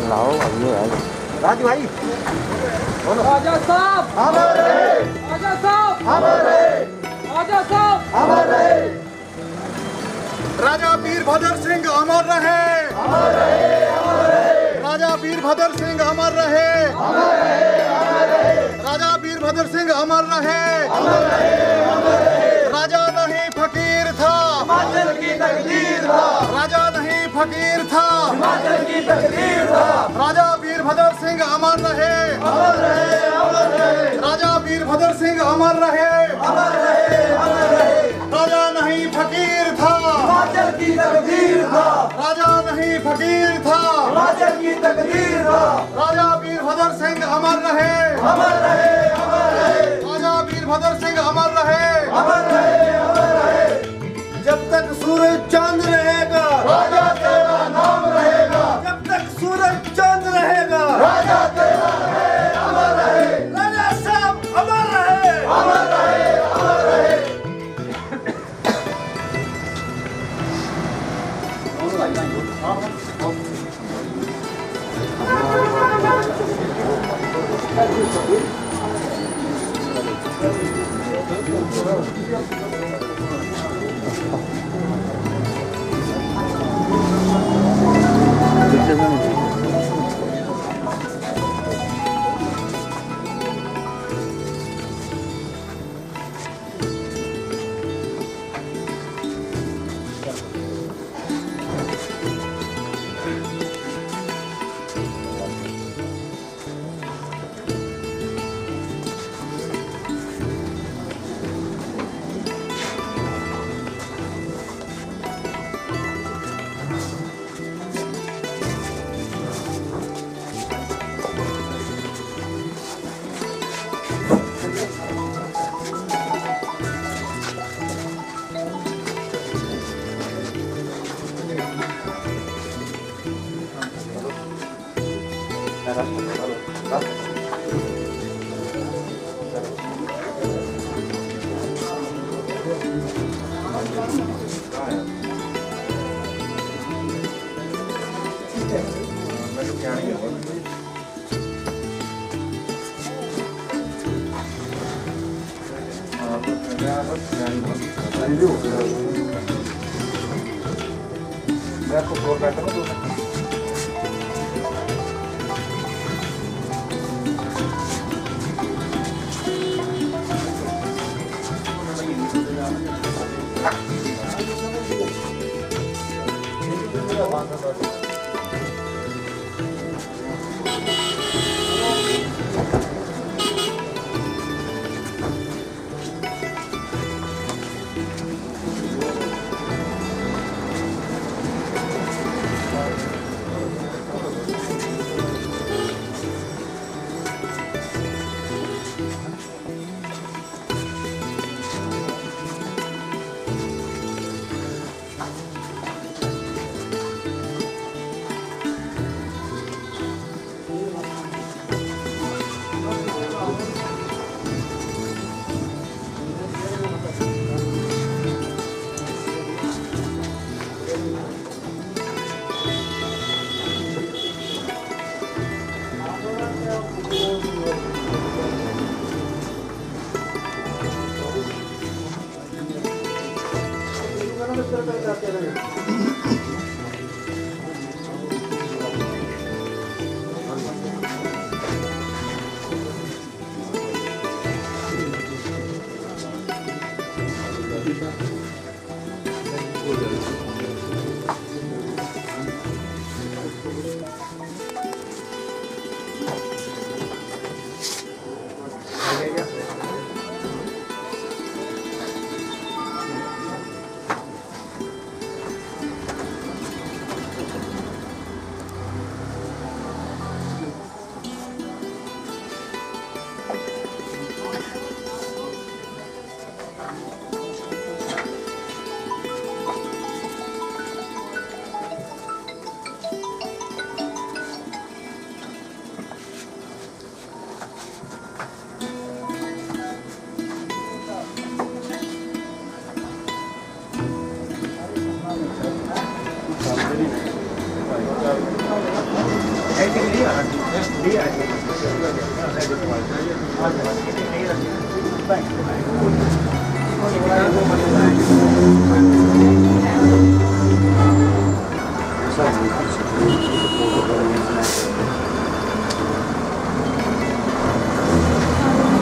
लाओ भाई राजू भाई राजा साहब हमारे राजा साहब हमारे राजा साहब हमारे राजा वीरभद्र सिंह अमर रहे, राजा वीरभद्र सिंह अमर रहे, राजा वीरभद्र सिंह अमर रहे, राजा नहीं फकीर था, हिमाचल की तकदीर था, राजा नहीं फकीर था, हिमाचल की तकदीर था, राजा वीरभद्र सिंह अमर रहे, अमर रहे, अमर रहे, राजा वीरभद्र सिंह अमर रहे, अमर रहे, अमर रहे, राजा नहीं फकीर था, हिमाचल की तकदीर था, राजा नहीं फकीर था, हिमाचल की तकदीर था, राजा वीरभद्र सिंह अमर रहे, अमर रहे, अमर रहे, राजा वीरभद्र सिंह अमर रहे, अमर रहे, अमर रहे, जब तक सूरज चांद रहेगा, राजा तेरा नाम रहेगा, जब तक सूरज चांद रहेगा, राजा तेरा है, अमर रहे, राजा साहब अमर रहे, अमर रहे, अमर रहे। मैं आपको फ्लोर बैक करूँ तो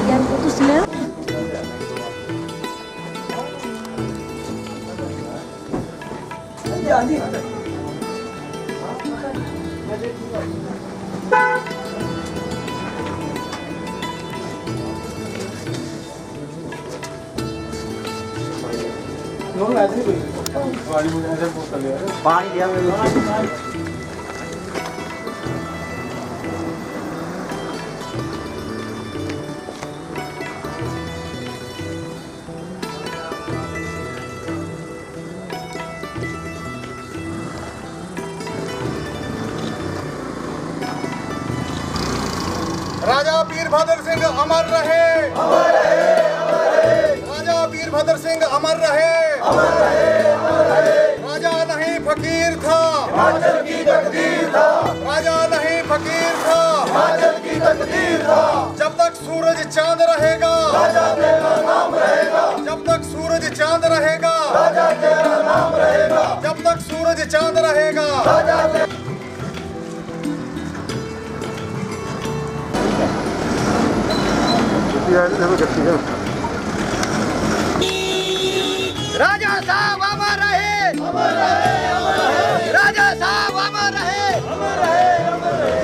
यार वो तो स्मेल पानी दिया राजा वीरभद्र सिंह अमर रहे, अमर रहे, अमर रहे। राजा वीरभद्र सिंह अमर रहे, अमर रहे, अमर रहे। राजा नहीं फकीर था, हिमाचल की तकदीर था। राजा नहीं फकीर था, हिमाचल की तकदीर था। जब तक सूरज चांद रहेगा, राजा तेरा नाम रहेगा। जब तक सूरज चांद रहेगा, राजा तेरा नाम रहेगा। जब तक सूरज चांद रहेगा, राजा राजा साहब अमर रहे, अमर रहे, अमर रहे। राजा साहब अमर रहे, अमर रहे, अमर रहे।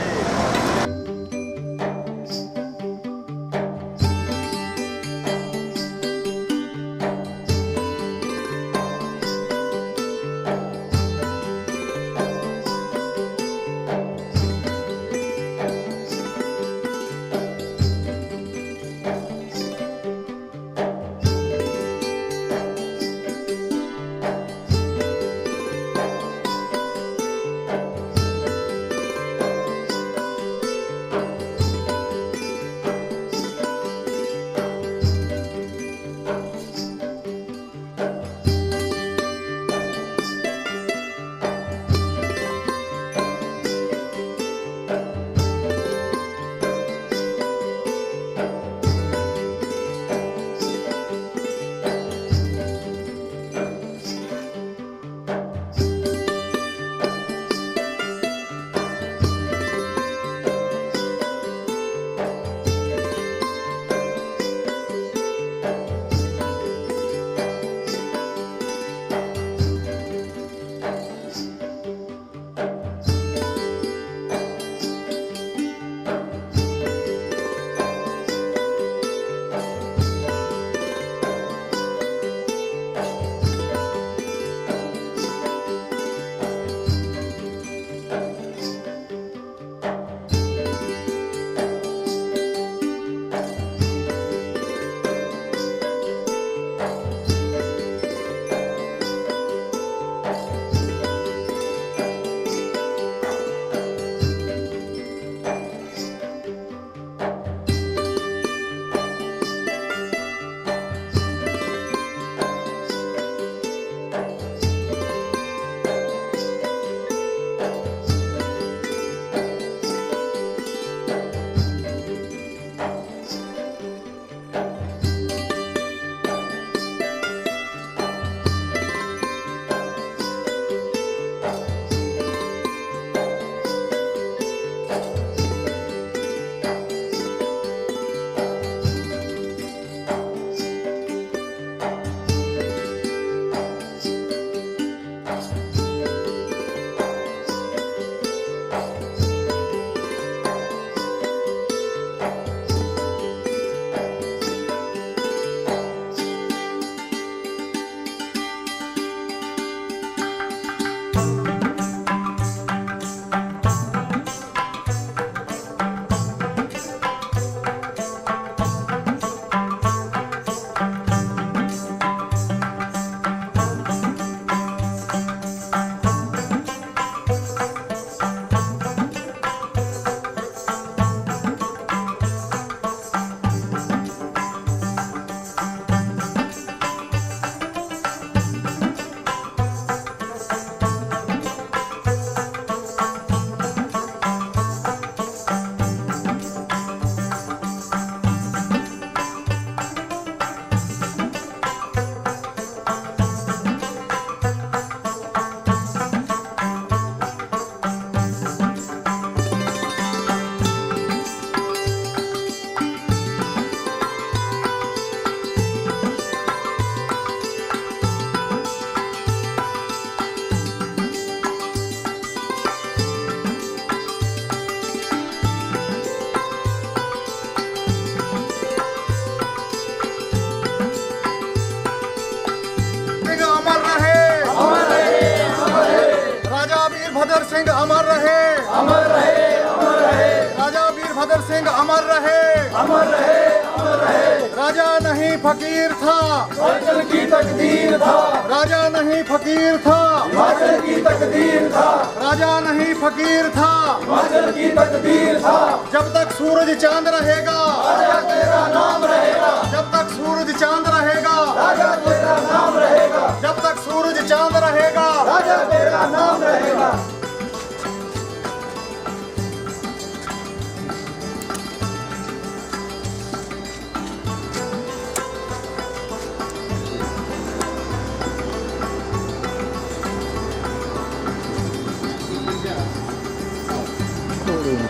सिंह अमर रहे, अमर रहे, अमर रहे। राजा वीरभद्र सिंह अमर रहे, अमर रहे, अमर रहे। राजा नहीं फकीर था, हिमाचल की तकदीर था, राजा नहीं फकीर था, हिमाचल की तकदीर था, राजा नहीं फकीर था। हिमाचल की तकदीर था। जब तक सूरज चांद रहेगा, राजा तेरा नाम रहेगा, जब तक सूरज चांद रहेगा, राजा तेरा नाम रहेगा, जब तक सूरज चांद रहेगा। राजा तेरा नाम रहेगा।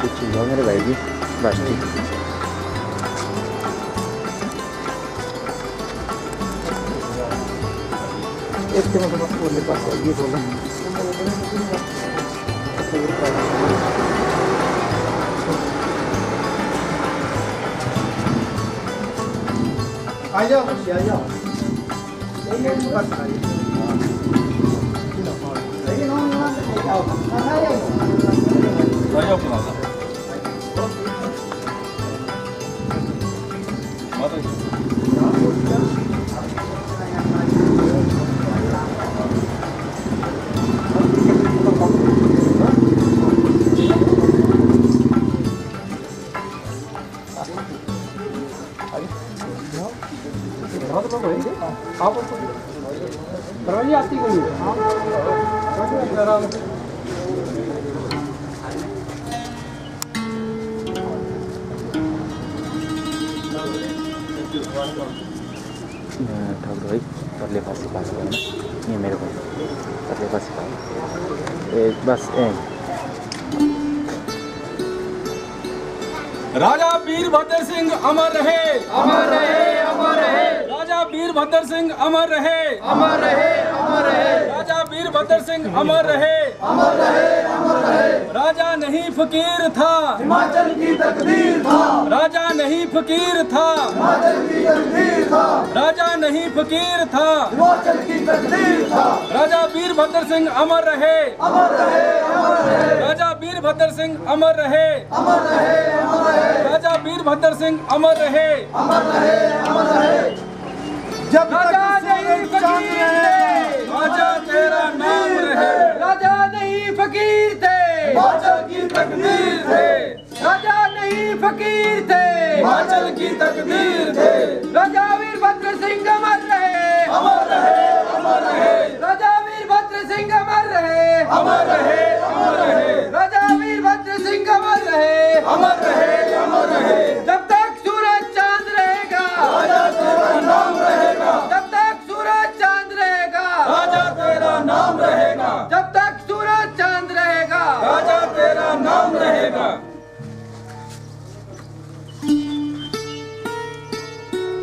कुछ चीज़ मेरे भाई जी बस ठीक। एक तो मतलब मेरे पास ये बोला आ जाओ, आ जाओ। परवाही आती कोई ठाकुर भाई परले पास ही पास करना ये मेरे को परले पास ही पास बस राजा वीरभद्र सिंह अमर रहे, अमर रहे, अमर रहे। राजा वीरभद्र सिंह अमर रहे, अमर रहे, अमर रहे। राजा वीरभद्र सिंह अमर रहे, अमर रहे, अमर रहे। राजा नहीं फकीर था, हिमाचल की तकदीर था, राजा नहीं फकीर था, हिमाचल की तकदीर था, राजा नहीं फकीर था। हिमाचल की तकदीर था। राजा वीरभद्र सिंह अमर रहे, अमर रहे, अमर रहे। राजा वीरभद्र सिंह अमर रहे, अमर रहे, अमर रहे। राजा वीरभद्र सिंह अमर रहे, अमर रहे, अमर रहे। जब राजा नहीं फकीर थे, राजा तेरा नाम रहे। राजा नहीं फकीर थे, हिमाचल की तकदीर थे, राजा नहीं फकीर थे, हिमाचल की तकदीर थे। राजा वीरभद्र सिंह अमर रहे, अमर रहे, अमर रहे। राजा वीरभद्र सिंह अमर रहे, अमर रहे, अमर रहे। राजा वीरभद्र सिंह अमर रहे, अमर रहे, अमर रहे। जब तक सूरज चांद रहेगा, राजा तेरा नाम रहेगा, जब तक सूरज चांद रहेगा, राजा तेरा नाम रहेगा, जब तक सूरज चांद रहेगा। राजा तेरा नाम रहेगा।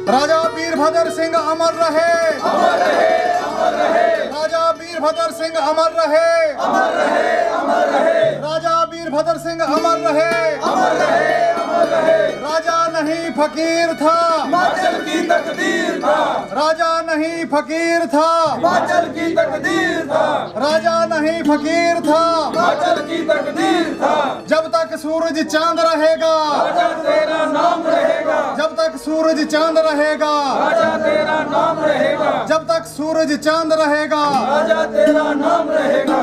राजा वीरभद्र सिंह अमर रहे, अमर रहे, अमर रहे। राजा वीरभद्र सिंह अमर रहे, अमर रहे, अमर रहे। राजा वीरभद्र सिंह अमर रहे, अमर रहे, अमर रहे। राजा नहीं फकीर था, हिमाचल की तकदीर था, राजा नहीं फकीर था, हिमाचल की तकदीर था, राजा नहीं फकीर था। हिमाचल की तकदीर था। जब तक सूरज चांद रहेगा, राजा तेरा नाम रहेगा, जब तक सूरज चांद रहेगा, राजा तेरा नाम रहेगा, जब तक सूरज चांद रहेगा। राजा तेरा नाम रहेगा।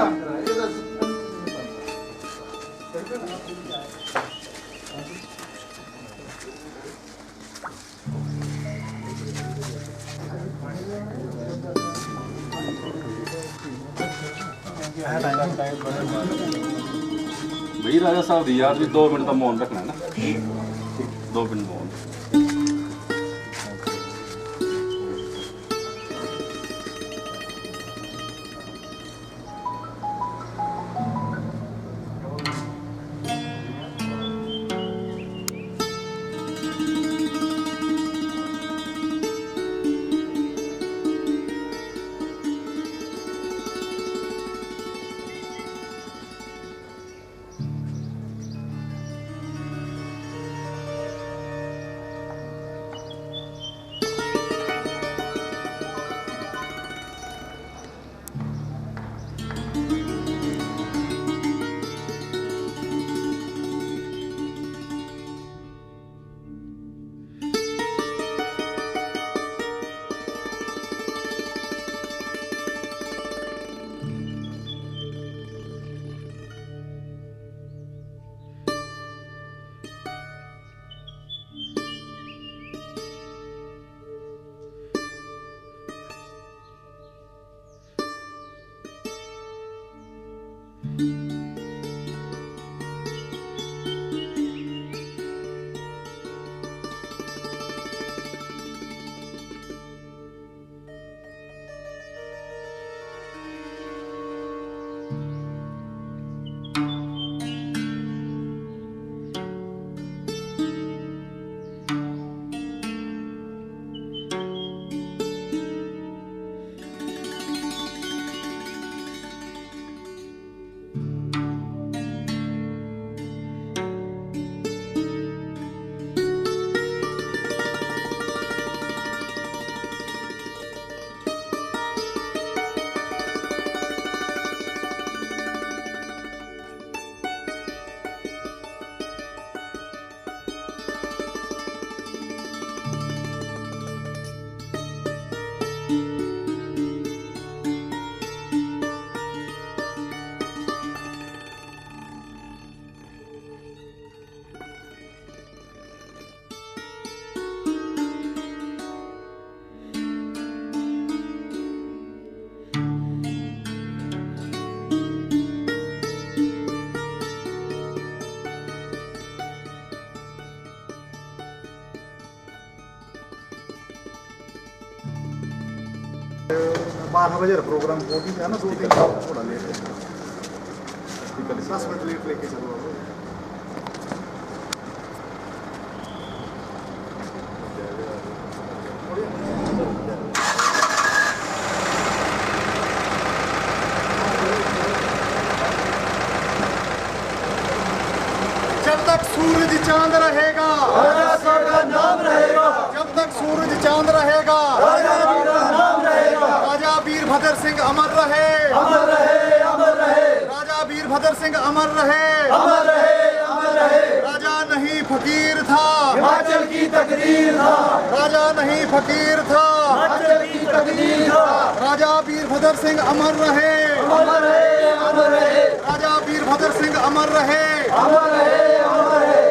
भाई राजा साहब दी यार भी 2 मिनट का मौन रखना है ना, 2 मिनट मौन। 12 बजे प्रोग्राम कोटी है ना 2-3 थोड़ा लेट है 10 मिनट लेट लेके चलो जब तक सूरज चांद रहेगा राजा का नाम रहेगा जब तक सूरज चांद रहेगा राजा का नाम रहेगा राजा वीरभद्र सिंह अमर रहे अमर रहे अमर रहे राजा वीरभद्र सिंह अमर रहे अमर रहे अमर रहे राजा नहीं फकीर था हिमाचल की तकदीर था राजा नहीं फकीर था हिमाचल की तकदीर था राजा वीरभद्र सिंह अमर रहे अमर रहे अमर रहे राजा वीरभद्र सिंह अमर रहे अमर रहे अमर रहे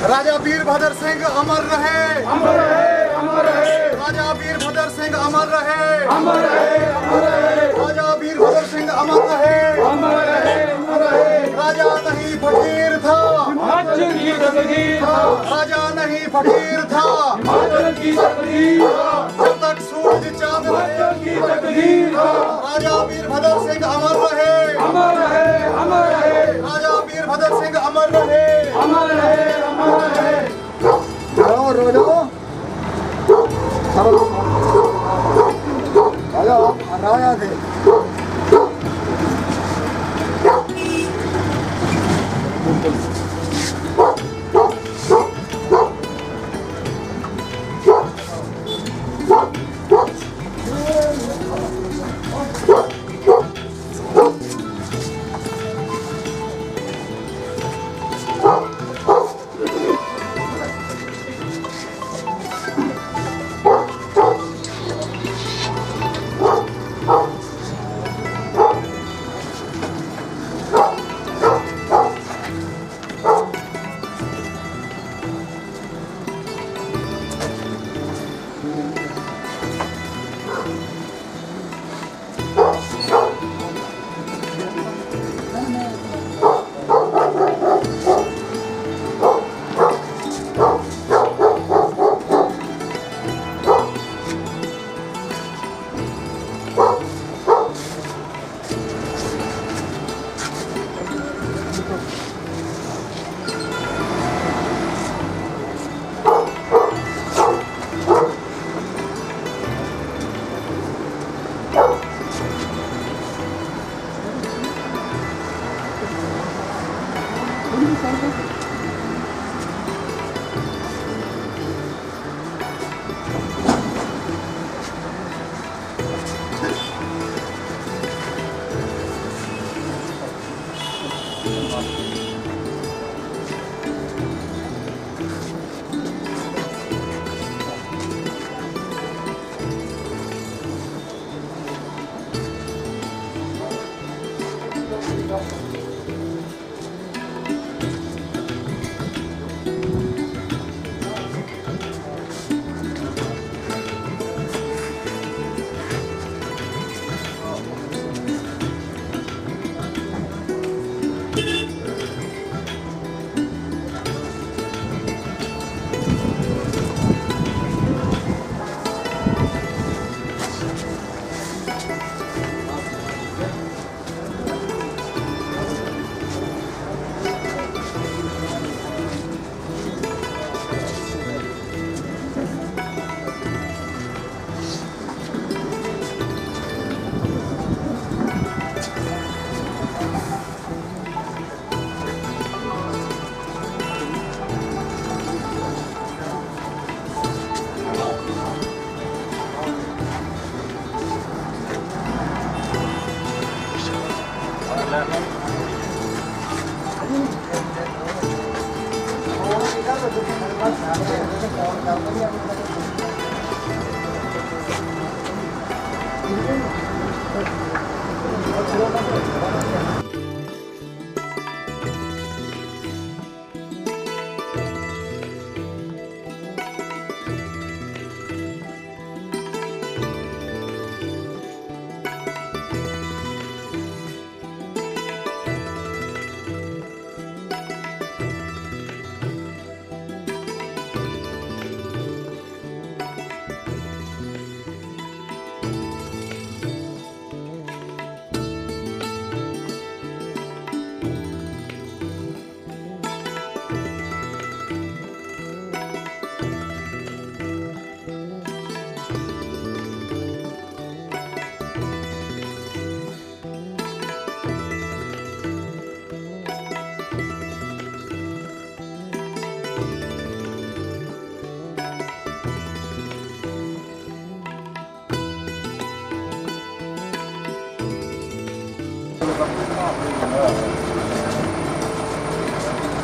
राजा वीरभद्र सिंह अमर रहे अमर रहे अमर रहे राजा वीरभद्र सिंह अमर रहे अमर रहे अमर रहे राजा वीरभद्र सिंह अमर रहे अमर रहे अमर रहे राजा नहीं फकीर था हिमाचल की तकदीर था राजा नहीं फकीर था हिमाचल की तकदीर था जब तक सूरज चांद रहे हिमाचल की तकदीर था राजा वीरभद्र सिंह अमर रहे अमर रहे अमर रहे राजा वीरभद्र सिंह अमर रहे अमर रहे अमर रहे राजा थे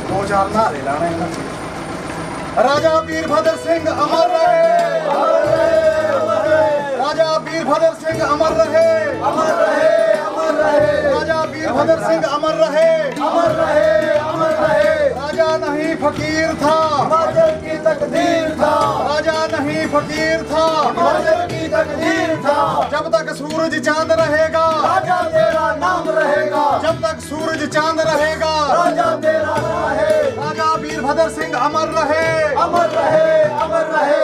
दो चार नारे लाने हैं। राजा वीरभद्र सिंह अमर रहे, राजा वीरभद्र सिंह अमर रहे, राजा वीरभद्र सिंह अमर रहे, राजा नहीं फकीर था, हिमाचल की तकदीर था, राजा नहीं फकीर था, हिमाचल की तकदीर था। जब तक सूरज चांद रहेगा, राजा तेरा नाम रहेगा, जब तक सूरज चांद रहेगा, राजा तेरा रहे, राजा वीरभद्र सिंह अमर रहे, अमर रहे, अमर रहे।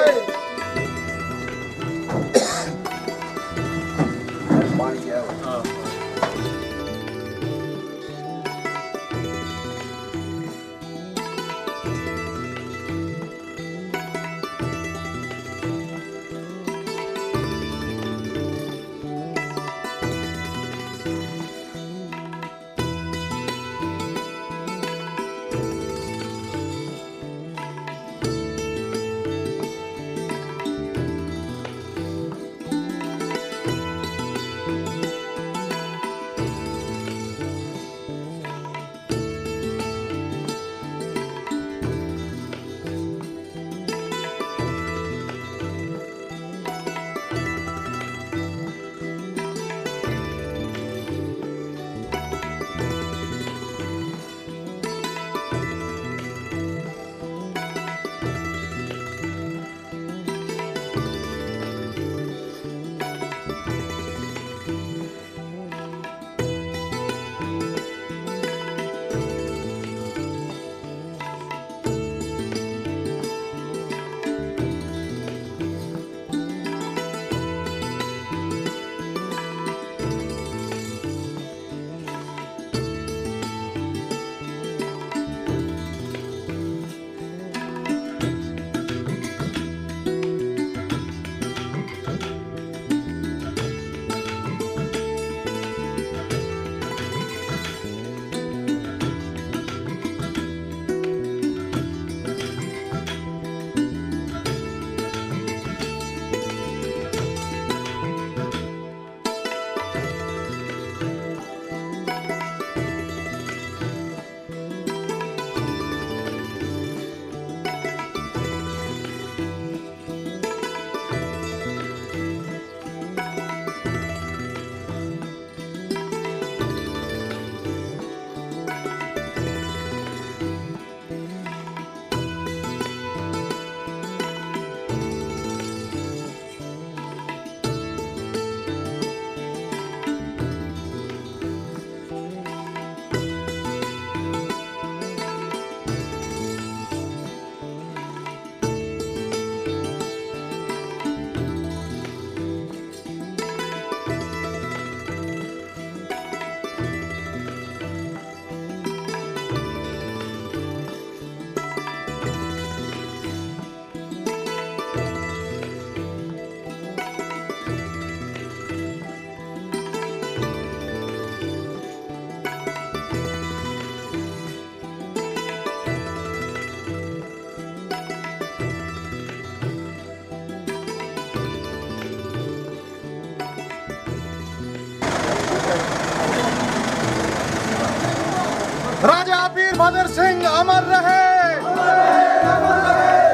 राजा वीरभद्र सिंह अमर रहे,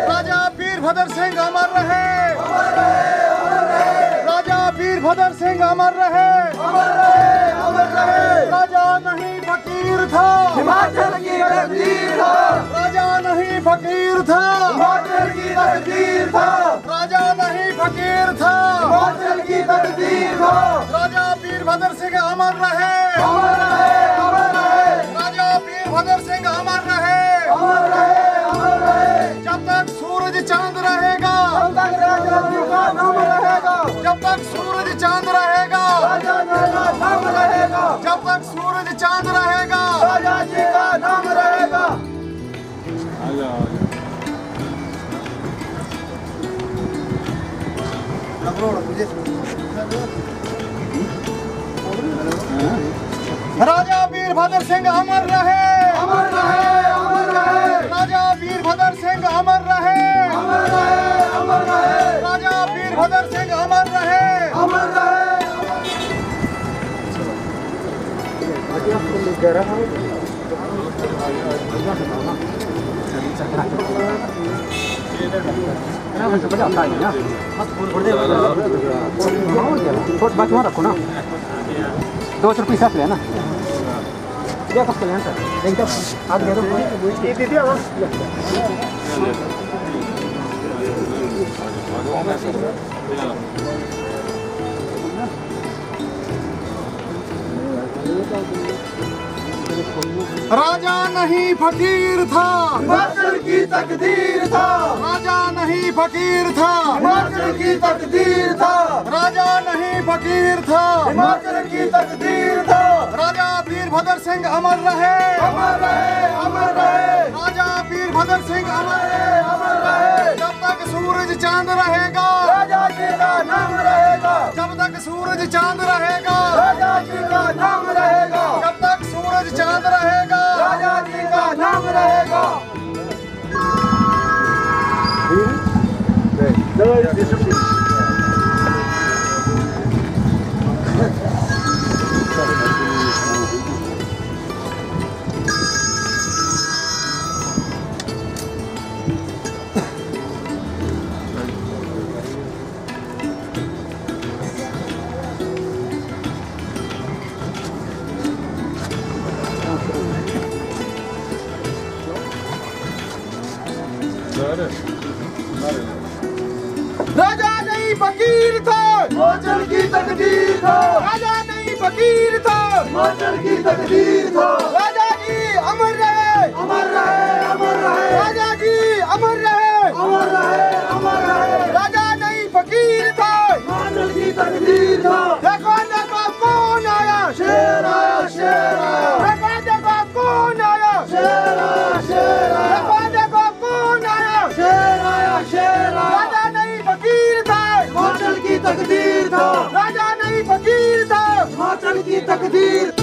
राजा वीरभद्र सिंह अमर रहे, राजा वीरभद्र सिंह अमर रहे, राजा नहीं फकीर था, हिमाचल की तकदीर था, राजा नहीं फकीर था, हिमाचल की तकदीर था, राजा नहीं फकीर था, हिमाचल की तकदीर था। राजा वीरभद्र सिंह अमर रहे, अमर रहे, अमर रहे, राजा वीरभद्र सिंह अमर रहे, अमर रहे, अमर रहे। जब तक सूरज चांद रहेगा, जब तक राजा जी का नाम रहेगा, जब तक सूरज चांद रहेगा, राजा तेरा नाम रहेगा, जब तक सूरज चांद रहेगा, राजा जी का नाम रहेगा। राजा वीरभद्र सिंह अमर रहे, अमर रहे, अमर रहे, राजा वीरभद्र सिंह अमर रहे, अमर रहे, अमर रहे, राजा वीरभद्र सिंह अमर रहे। अमर रहे। बात वहाँ रखो ना, 2 रुपये साथ लेना क्या कब लेना सर एकदम आगे दे दो ये दे दिया बस राजा नहीं फकीर था, हिमाचल की तकदीर था, राजा नहीं फकीर था, हिमाचल की तकदीर था, राजा नहीं फकीर था, हिमाचल की तकदीर था। राजा वीरभद्र सिंह अमर रहे, अमर रहे, अमर रहे, राजा वीरभद्र सिंह अमर रहे, अमर रहे। जब तक सूरज चांद रहेगा, राजा जी का नाम रहेगा, जब तक सूरज चांद रहेगा, राजा जी का नाम रहेगा, जब तक सूरज चांद रहेगा, राजा जी का नाम रहेगा। राजा नहीं फकीर था, हिमाचल की तकदीर था, राजा नहीं फकीर था, हिमाचल की तकदीर था। राजा जी अमर रहे, अमर रहे, अमर रहे, राजा जी अमर रहे, अमर रहे, अमर रहे। राजा नहीं फकीर था। हिमाचल की तकदीर था। देखो देखो कौन आया, शेर आया, शेर आया, देखो देखो कौन आया, शेर आया, शेर आया, देखो देखो कौन आया, शेर आया, शेर आया। राजा नहीं फकीर था, हिमाचल की तकदीर था, राजा नहीं फकीर था। हिमाचल की तकदीर।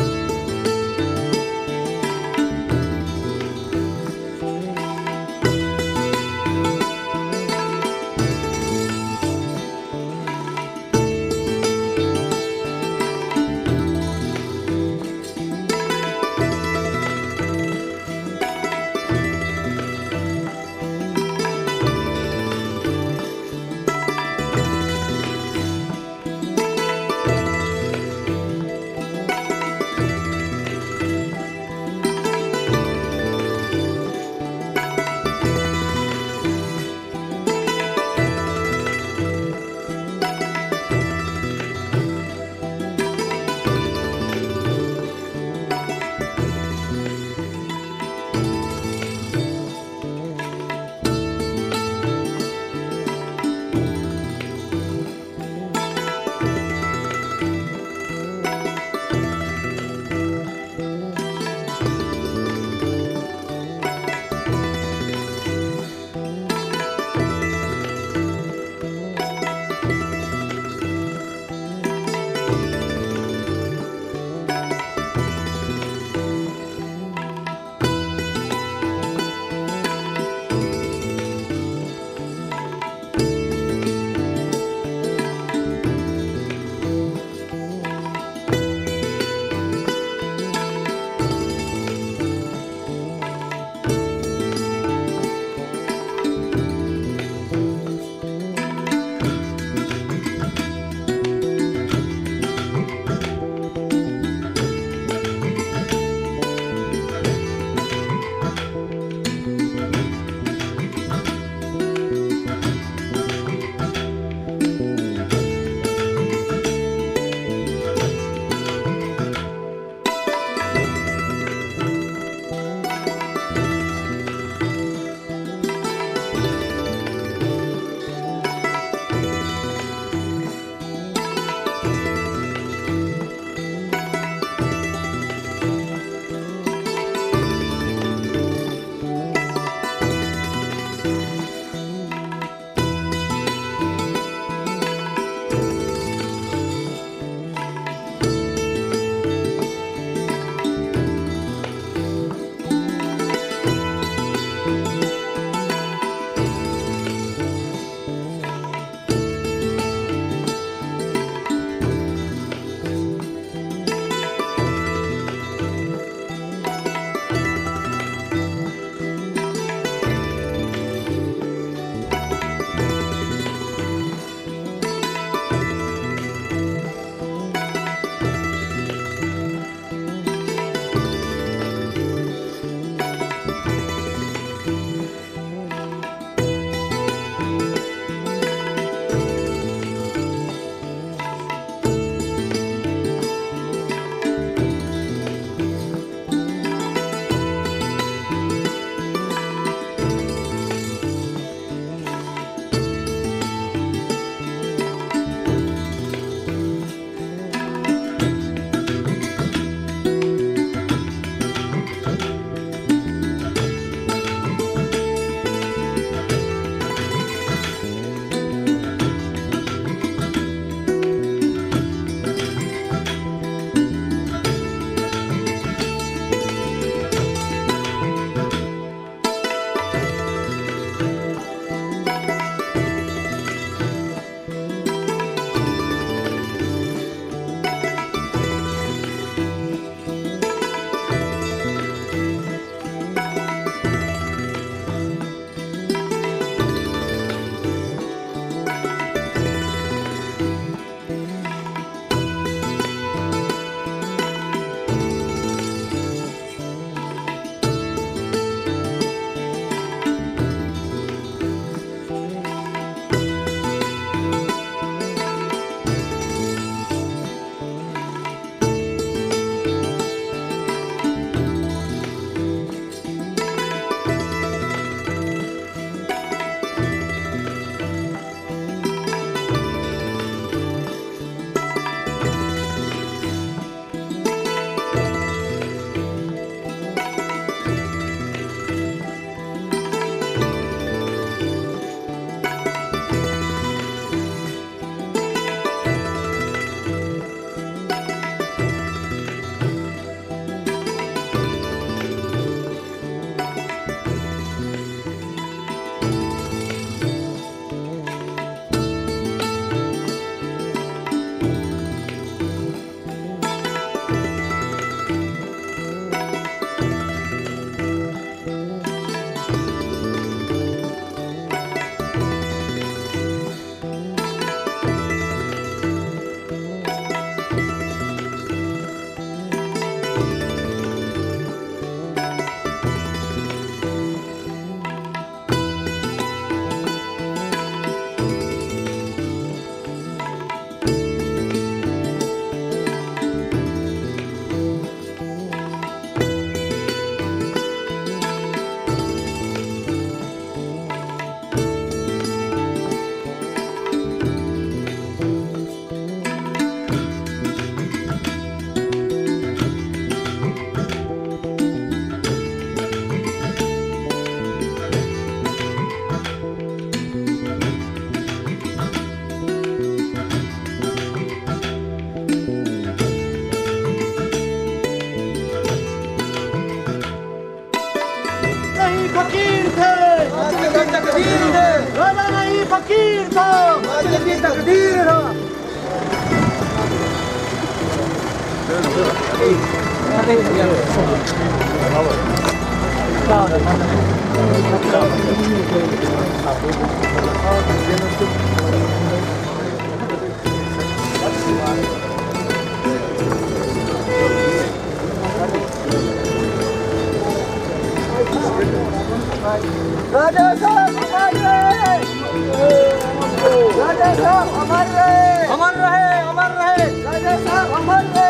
हिमाचल की तकदीर हो। राजा साहब हमारे, राजा साहब हमारे, अमर रहे, अमर रहे। राजा साहब हमारे।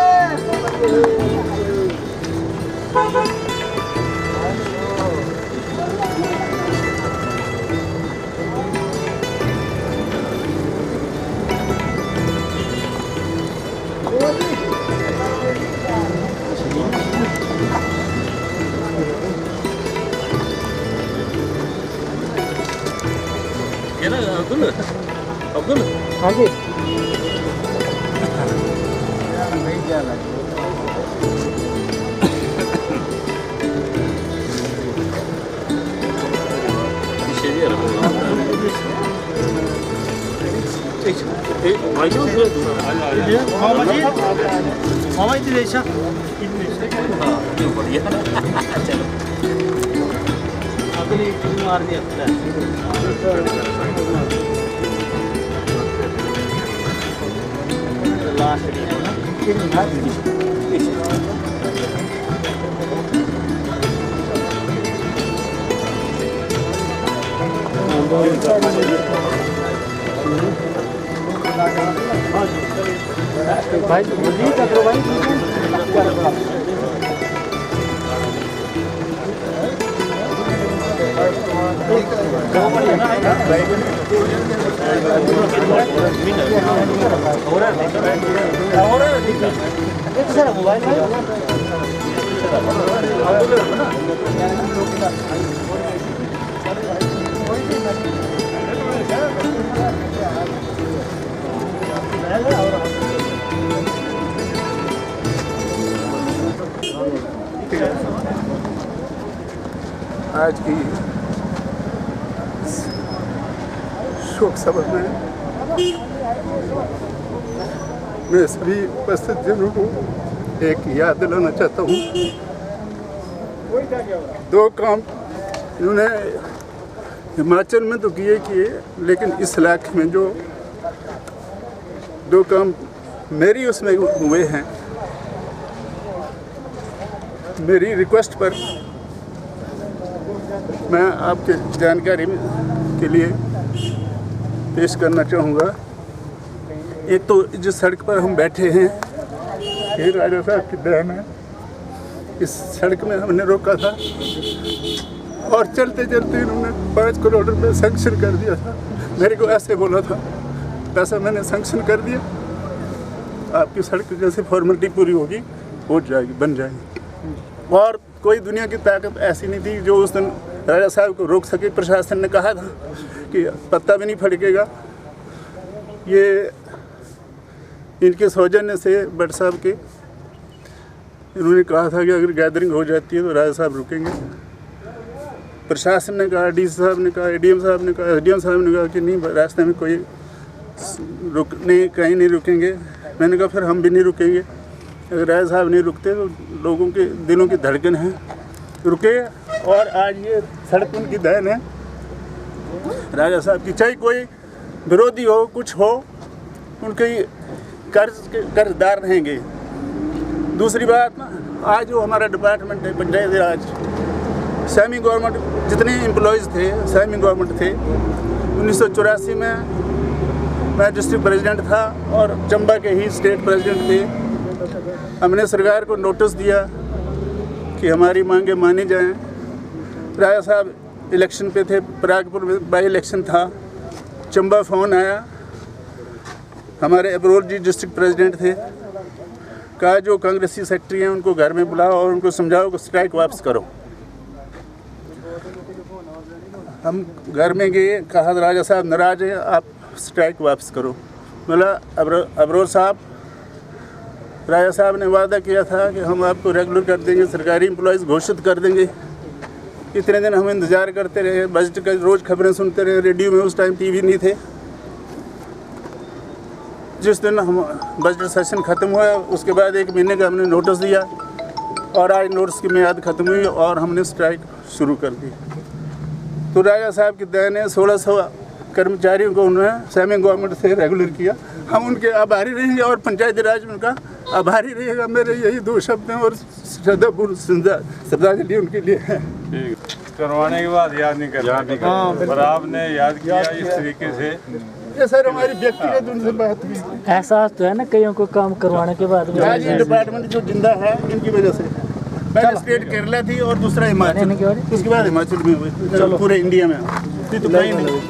ये ना अब्दुल अब्दुल हाँ जी भाई जी करो भाई सर मोबाइल आज की शोक सभा में मैं सभी उपस्थित जनों को एक याद दिलाना चाहता हूँ। दो काम इन्होंने हिमाचल में तो किए लेकिन इस इलाके में जो दो काम मेरी उसमें हुए हैं, मेरी रिक्वेस्ट पर मैं आपके जानकारी के लिए पेश करना चाहूँगा। एक तो जिस सड़क पर हम बैठे हैं ये राजा साहब की देन है। इस सड़क में हमने रोका था और चलते चलते इन्होंने 5 करोड़ रुपये सैंक्शन कर दिया था। मेरे को ऐसे बोला था पैसा मैंने सैंक्शन कर दिया, आपकी सड़क जैसे फॉर्मेलिटी पूरी होगी हो जाएगी, बन जाएगी। और कोई दुनिया की ताकत ऐसी नहीं थी जो उस दिन राजा साहब को रोक सके। प्रशासन ने कहा था कि पत्ता भी नहीं फड़केगा। ये इनके सौजन्य से भट्ट साहब के इन्होंने कहा था कि अगर गैदरिंग हो जाती है तो राजा साहब रुकेंगे। प्रशासन ने कहा, डी साहब ने कहा, एडीएम साहब ने कहा, एसडीएम साहब ने कहा कि नहीं रास्ते में कोई कहीं नहीं रुकेंगे। मैंने कहा फिर हम भी नहीं रुकेंगे। अगर राजा साहब नहीं रुकते तो लोगों के दिलों की धड़कन है, रुके। और आज ये सड़क उनकी देन है राजा साहब की। चाहे कोई विरोधी हो, कुछ हो, उनके कर्जदार रहेंगे। दूसरी बात ना, आज जो हमारा डिपार्टमेंट है पंचायत राज, सेमी गवर्नमेंट जितने एम्प्लॉयज़ थे सेमी गवर्नमेंट थे। 1984 में मैं डिस्ट्रिक्ट प्रेसिडेंट था और चंबा के ही स्टेट प्रेसिडेंट थे। हमने सरकार को नोटिस दिया कि हमारी मांगें मानी जाएं। राजा साहब इलेक्शन पे थे, परागपुर में बाई इलेक्शन था। चंबा फ़ोन आया, हमारे अब्रोर जी डिस्ट्रिक्ट प्रेसिडेंट थे, कहा जो कांग्रेसी सेक्रेटरी हैं उनको घर में बुलाओ और उनको समझाओ कि स्ट्राइक वापस करो। हम घर में गए, कहा राजा साहब नाराज हैं, आप स्ट्राइक वापस करो। बोला अब्रोर साहब, राजा साहब ने वादा किया था कि हम आपको रेगुलर कर देंगे, सरकारी एम्प्लॉयज़ घोषित कर देंगे। इतने दिन हम इंतज़ार करते रहे, बजट का रोज़ खबरें सुनते रहे। रेडियो में उस टाइम टीवी नहीं थे। जिस दिन हम बजट सेशन ख़त्म हुआ उसके बाद 1 महीने का हमने नोटिस दिया और आज नोटिस की मियाद ख़त्म हुई और हमने स्ट्राइक शुरू कर दी। तो राजा साहब की दया ने 1600 कर्मचारियों को उन्होंने सेमी गवर्नमेंट से रेगुलर किया। हम उनके आभारी रहेंगे और पंचायती राज में उनका आभारी रहेगा। मेरे यही 2 शब्द हैं और श्रद्धापूर्ण श्रद्धांजलि उनके लिए है। करवाने के बाद याद नहीं करते, पर आपने याद किया इस तरीके से। ये सर हमारी व्यक्तिगत उनसे बात हुई। एहसास तो है ना कईयों को काम करवाने के बाद आज ये डिपार्टमेंट जो जिंदा है इनकी वजह से। पहले स्टेट केरला थी और दूसरा हिमाचल, उसके बाद हिमाचल में हुई, पूरे इंडिया में तो कहीं नहीं।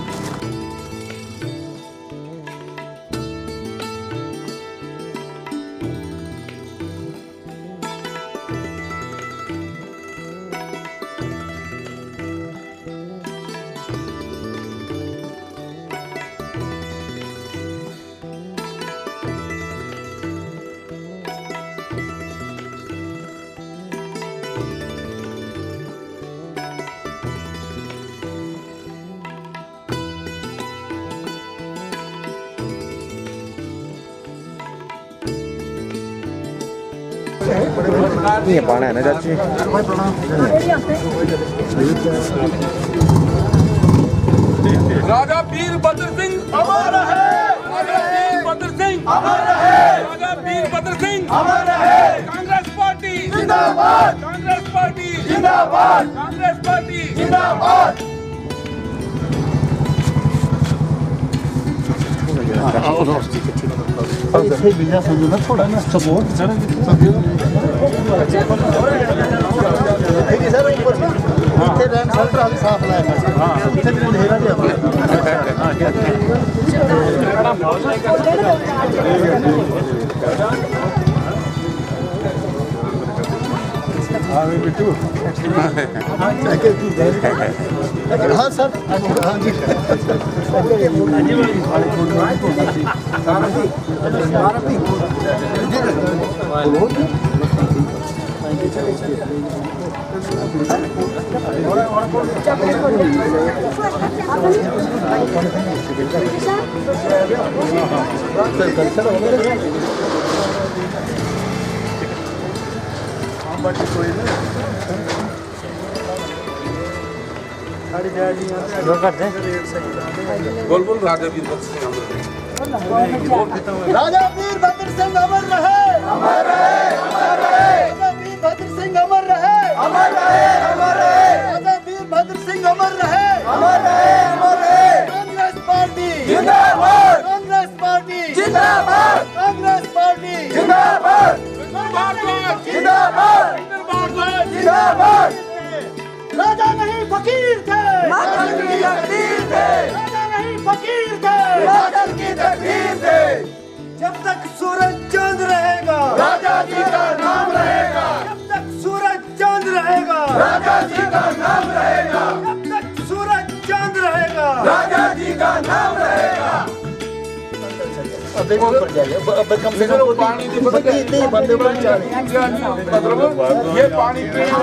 राजा वीरभद्र सिंह अमर रहे। राजा वीरभद्र सिंह अमर रहे। राजा वीरभद्र सिंह अमर रहे। कांग्रेस पार्टी जिंदाबाद। कांग्रेस पार्टी जिंदाबाद। कांग्रेस पार्टी जिंदाबाद। थोड़ा ना सपोर्ट साफ हाँ सर हाँ जी बोल राजा वीरभद्र सिंह अमर रहे। राजा वीरभद्र सिंह अमर रहे। अमर रहे। अमर रहे। राजा वीरभद्र सिंह अमर रहे। अमर रहे। अमर रहे। राजा वीरभद्र सिंह अमर रहे। अमर रहे। अमर रहे। कांग्रेस पार्टी जिंदाबाद। कांग्रेस पार्टी जिंदाबाद। कांग्रेस पार्टी जिंदाबाद। जिंदाबाद। जिंदाबाद। राजा नहीं फकीर थे। राजा की तकदीर थे। राजा नहीं फकीर थे। राजा की तकदीर थे। जब तक सूरज चांद रहेगा राजा जी का नाम रहेगा। जब तक सूरज चांद रहेगा राजा जी का नाम रहेगा। जब तक सूरज चांद रहेगा राजा जी का नाम रहेगा। अब देखो पड़ जाएगा। अब कम से कम पानी नहीं बंदे बन जा रहे ये पानी पीने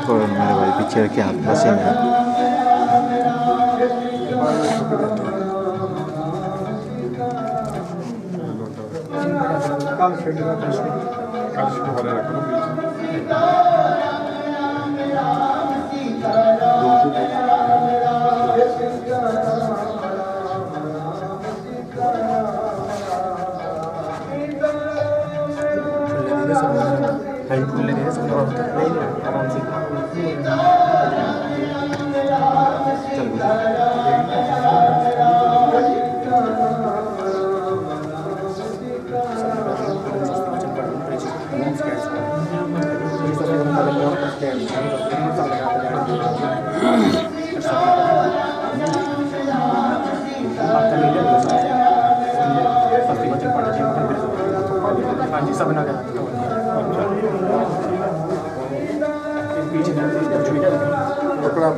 थोड़ा मेरे भाई पीछे रखे हाथ बसे में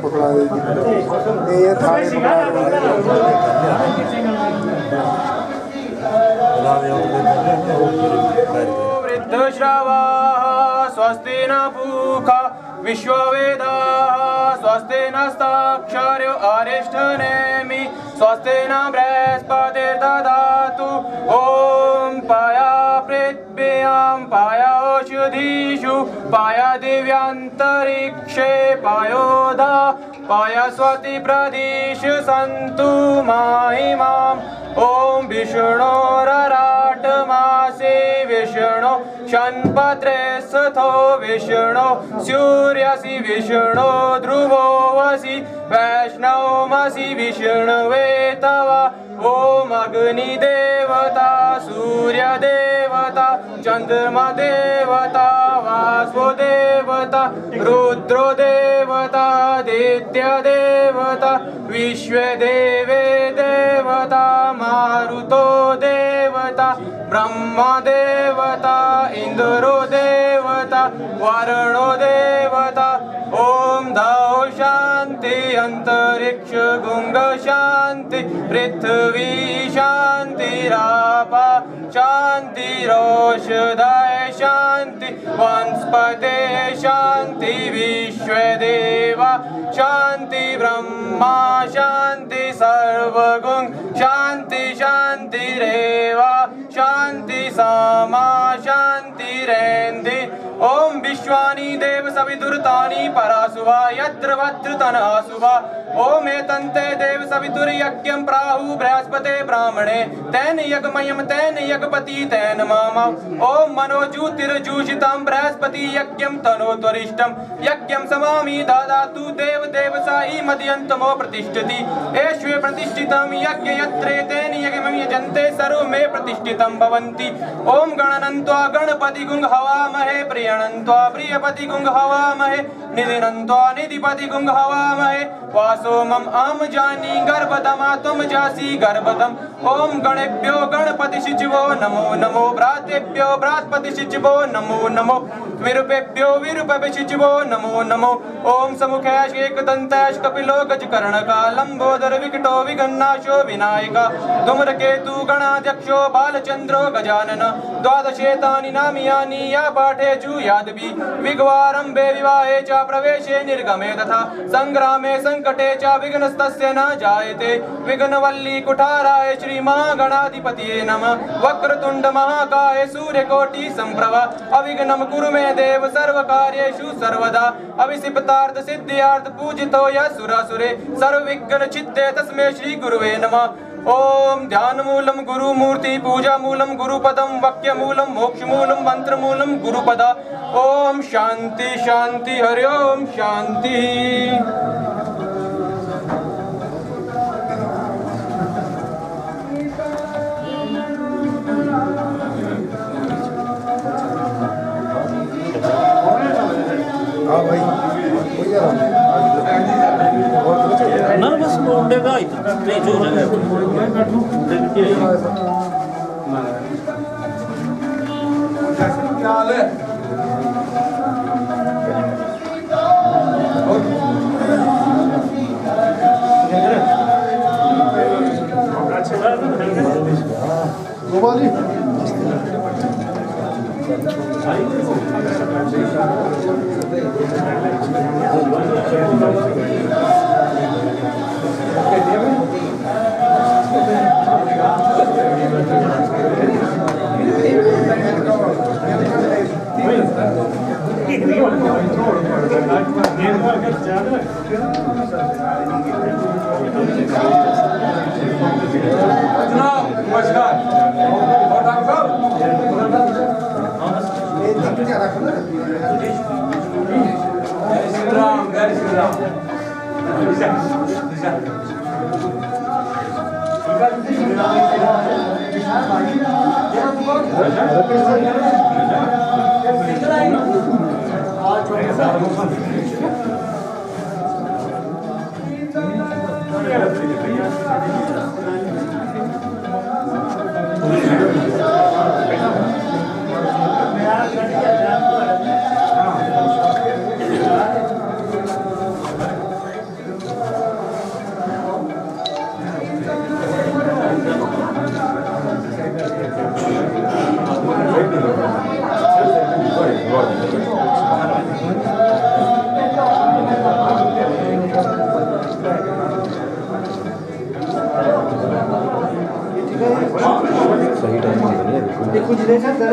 पकड़ा ये थाने वृद्धश्रवाः स्वस्ति न पूषा विश्ववेदाः स्वस्ति नस्ताक्षर्यो अरिष्टनेमि स्वस्ति न बृहस्पतिर्दधातु ॐ पाया पृथिव्यां पाया औषधीषु पाया दिव्यान्तरिक्षे पायोधा पाया स्वति प्रदिश सन्तु माहिमाम् ॐ विष्णोरराट मासे विष्णो शन्पत्रे सथो विष्णो सूर्यसि विष्णो ध्रुवोऽसि वैष्णवमसि विष्णवे तव ॐ अग्निदेवता सूर्यदेवता चन्द्रमदेवता वासुदेवता रुद्रदेवता दैत्यदेवता विश्वदेवे देवता मारुतो देवता ब्रह्मदेवता इन्द्रो देवता वरुणो देवता ॐ धौ शान्ति अन्तरिक्ष गुङ्ग शान्ति पृथ्वी शान्तिरापा शान्तिरोषधय शान्ति वनस्पते शान्ति विश्वदेवा शान्ति ब्रह्मा शान्ति सर्वगुण शान्ति शान्तिरेवा शान्ति सामा शान्तिरेन्धि ॐ विश्वानि देव सवितुर्तानि परासुवा यत्र वत्र तनःसुवा ॐ एतन्ते देव सवितुर्यज्ञं प्राहु बृहस्पते ब्राह्मणे तेन यज्ञमयं तेन यज्ञपति तेन मम ॐ मनोज्योतिर्जूषितं बृहस्पति यज्ञं तनोत्वरिष्टं यज्ञं समामि ददातु देव देवसायि मदयन्तमो प्रतिष्ठति एष्वे प्रतिष्ठितं यज्ञ यत्रे तेन यज्ञमं यजन्ते सर्वमे प्रतिष्ठितं भवन्ति ॐ गणनन्त्वा गणपति गुं हवामहे प्रियणन्त्वा प्रियपति गुं हवामहे निधिनन्त्वा निधिपति गुं हवामहे वासो मम आम जानी गर्भदमा तुम जासी गर्भदम ॐ गणेभ्यो गणपति शिचिवो नमो नमो भ्रातेभ्यो भ्रातपति शिचिवो नमो नमो विरूपेभ्यो विरूपपि शिचिवो नमो नमो ॐ समुखयाश एकदन्ताश कपिलो गजकर्णका लंबोदर विकटो विघ्नाशो विनायक धूम्रकेतु गणाध्यक्षो बालचन्द्रो गजानन द्वादशेतानि नामियानि या पाठेषु यादवि विघ्वारम्भे विवाहे च प्रवेशे निर्गमे तथा संग्रामे संकटे च विघ्नस्तस्य न जायते विघ्नवल्ली कुठाराय श्री महागणाधिपतये नमः वक्रतुंड महाकाय सूर्यकोटि संप्रभ अविघ्नं कुरु मे देव सर्वकार्येषु सर्वदा अविसिप्तार्थ सिद्ध्यार्थ पूजितो यः सुरासुरे सर्वविघ्न चित्ते तस्मै श्री गुरुवे नमः ओम ध्यानमूलं गुरुमूर्ति पूजामूलं गुरुपदं वाक्यमूलं मोक्षमूलं मंत्रमूलं गुरुपदा ओम शांति शांति हरि ओम शांति। क्या हाल है? जनाब नमस्कार। और डॉक्टर साहब जय श्री राम, जय श्री राम। सही टाइम में कुछ दे सकते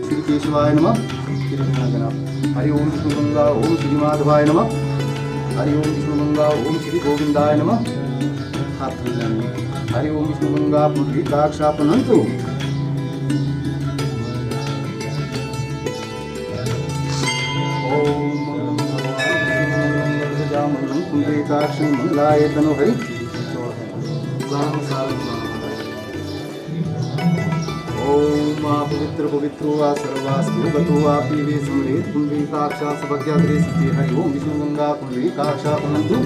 श्री केशवाय नमः। हरि ओम विष्णु गंगा ओम श्री माधवाय नमः। हरि ओम विष्णु गंगा ओम श्री गोविंदाय नमः। हाथ मिलाएं। हरि ओम विष्णु गंगा पुंडरीकाक्षापनंतु। ओम मंगलम पुंडरीकाक्षं मंगलाय तनो हरि। ओम पवित्र पवित्रो वा सर्वास्तु गतो वा पीवे समरेत पुंडरीकाक्षा सभज्ञात्रे सिद्धि। हरि ओम विष्णु गंगा पुंडरीकाक्षापनंतु।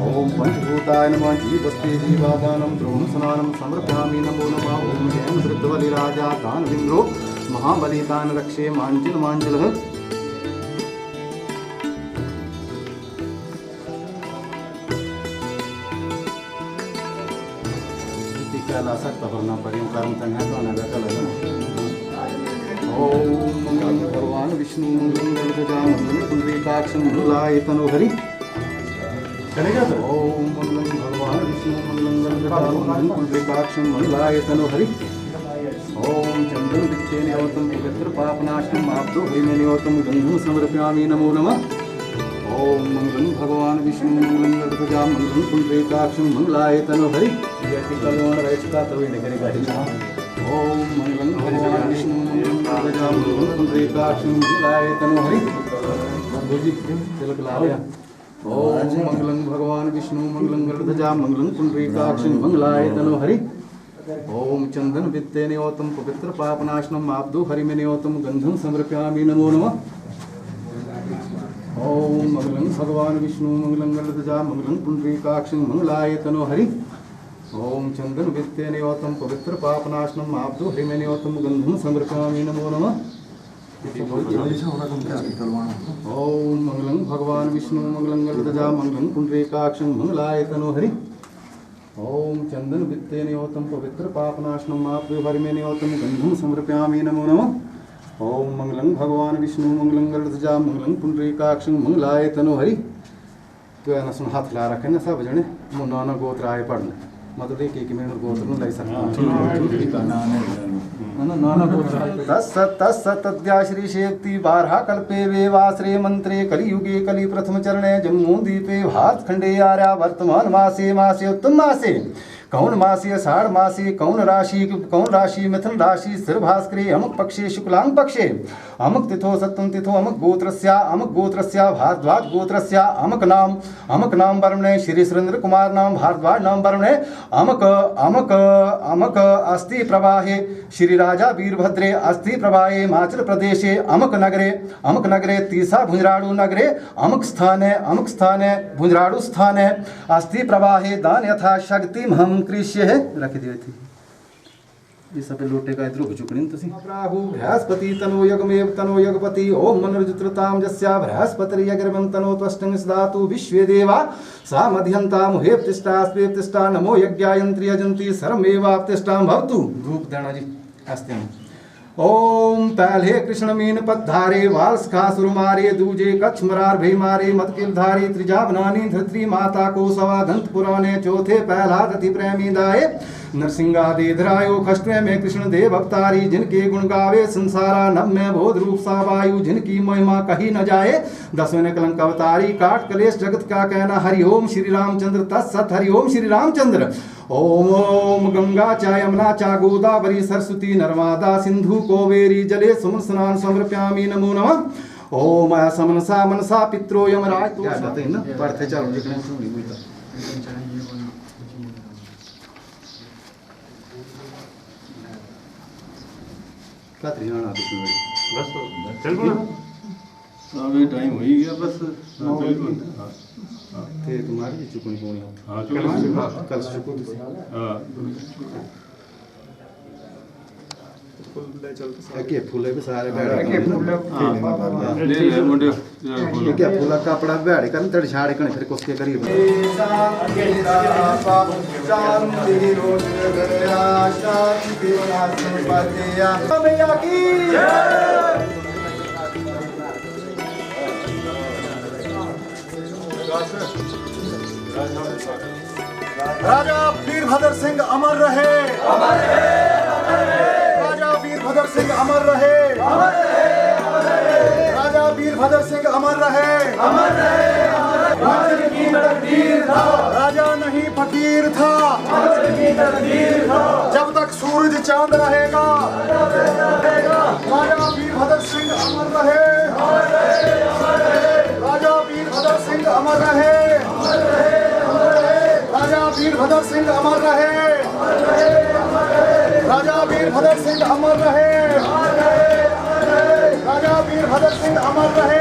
ओम पंचभूताय नमः। जीवस्ते जीवादानं द्रोणं स्नानं समर्पयामि नमो नमः। ओम जयं वृद्धबलिराजा दानविन्द्रो महाबलितान् रक्षे माञ्चल माञ्चलः। सकता परिम कर्म ओम मंगलम भगवान विष्णु मंगलम गणपता मंगलम पुंडरीकाक्षं मंगलाय तनो हरि। चलेगा सर। ओम मंगलम भगवान विष्णु मंगलम गणपता मंगलम पुंडरीकाक्षं मंगलाय तनो हरि। ओम चंदन विच्चेन योतम पवित्र पापनाशनम आपदो भयमेन योतम गंधम समर्पयामि नमो नमः। ओम मंगलम भगवान विष्णु मंगलम गणपता मंगलम पुंडरीकाक्षं मंगलाय तनो हरि। ओम मंगलम भगवान विष्णु मंगलम गणपता मंगलम पुंडरीकाक्षं मंगलाय तनो हरि। ओम मंगलम भगवान विष्णु मंगलम गणपता मंगलम पुंडरीकाक्षं मंगलाय तनो हरि। ओम चंदन वित्तेन योतम पवित्र पापनाशनम आपदो हरिमेन योतम गंधम समर्पयामि नमो नमः। ओम मंगलम भगवान विष्णु मंगलम गणपता मंगलम पुंडरीकाक्षं मंगलाय तनो हरि। ओम चंदन वित्तेन योतम पवित्र पापनाशनम आपदो हरिमेन योतम गंधम समर्पयामि नमो नमः। ओम मंगलम भगवान विष्णु मंगलम गणपता मंगलम पुंडरीकाक्षं मंगलाय तनो हरि। ओम चंदन वित्तेन योतम पवित्र पापनाशनम आपदो हरिमेन योतम गंधम समर्पयामि नमो नमः। ओम मंगलम भगवान विष्णु मंगलम गणपता मंगलम पुंडरीकाक्षं मंगलाय तनो हरि। तो ऐसा सुन हाथ ला रखे ना सब जने मुन्ना गोत्र आए पढ़ने मतलब एक मिनट गोत्र नु लई सकता तस्सत्तद्या श्री शेक्ति 12 कल्पे वेवाश्रे मंत्रे कलियुगे कलि प्रथम चरणे जम्मू द्वीपे भारतखंडे आर्या वर्तमान मासे उत्तम मासे कौन मासी आषाढ़ मासी कौन राशि मिथुन राशि स्थिर भास्करे अमुक पक्षे शुक्लांग पक्षे अमुक तिथो सत्तम तिथो अमुक गोत्रस्या भारद्वाज गोत्रस्या अमुक नाम वर्मणे श्री सुरेंद्र कुमार नाम भारद्वाज नाम वर्मणे अमुक अस्ति प्रवाहे श्री राजा वीरभद्रे अस्ति प्रवाहे हिमाचल प्रदेशे अमुक नगरे तीसा भुंजराडु नगरे अमुक स्थाने भुंजराडु स्थाने अस्ति प्रवाहे दान यथा शक्ति हम कृष्य है रख दिए थी ये सब लोटे का इधर चुकनी तुसी राहु बृहस्पति तनो यगमेव तनो यगपति ओम मनर्जुत्रताम जस्या बृहस्पति यगर्वं तनो त्वष्टं सदातु विश्वे देवा सा मध्यन्ता मुहेप्तिष्ठा स्वेप्तिष्ठा नमो यज्ञायन्त्री अजन्ती सर्वमेवाप्तिष्ठां भवतु धूप देना जी अस्ते ओम पहले कृष्ण मीन पद्धारे वाल्सखा सुरमारे दूजे कच्छ मरार भीमारे मतकिलधारी त्रिजा बनानी धृत्री माता को सवा दंत पुराने चौथे प्रहलाद अति प्रेमी दाए नरसिंहादि धरायो खष्टवे में कृष्ण देव अवतारी जिनके गुण गावे संसारा नभ में बोध रूप सावायु जिनकी महिमा कही न जाए 10वें कलंक अवतारी काट कलेश जगत का कहना हरि ओम श्री रामचंद्र तत्सत हरि ओम श्री रामचंद्र ओम गंगा चा यमुना चा गोदावरी सरस्वती नर्मदा सिंधु कोवेरी जले सुमन स्नान समर्पयामि नमो नमः ओम समनसा मनसा पित्रो यमराज क्या कहते हैं ना पढ़ते चलो बस चल बोलो अभी टाइम हो ही गया बस थे तुम्हारी चुकनी होनी हां कल चुको हां के फूले भी सारे बैठ के फूले ले मुंडे ये क्या फूला कपड़ा बैठ कर तड़ छाड़ कने फिर कोसके करी शांति रोज गया शांति संपत्तिया मैया की राजा वीरभद्र सिंह अमर रहे राजा वीरभद्र वीरभद्र सिंह अमर रहे, राजा वीरभद्र सिंह अमर रहे, राजा नहीं फकीर था, जब तक सूरज चांद रहेगा, राजा वीरभद्र सिंह अमर रहे, राजा वीरभद्र सिंह अमर रहे, राजा वीरभद्र सिंह अमर रहे, राजा वीरभद्र सिंह अमर रहे, राजा वीरभद्र सिंह अमर रहे,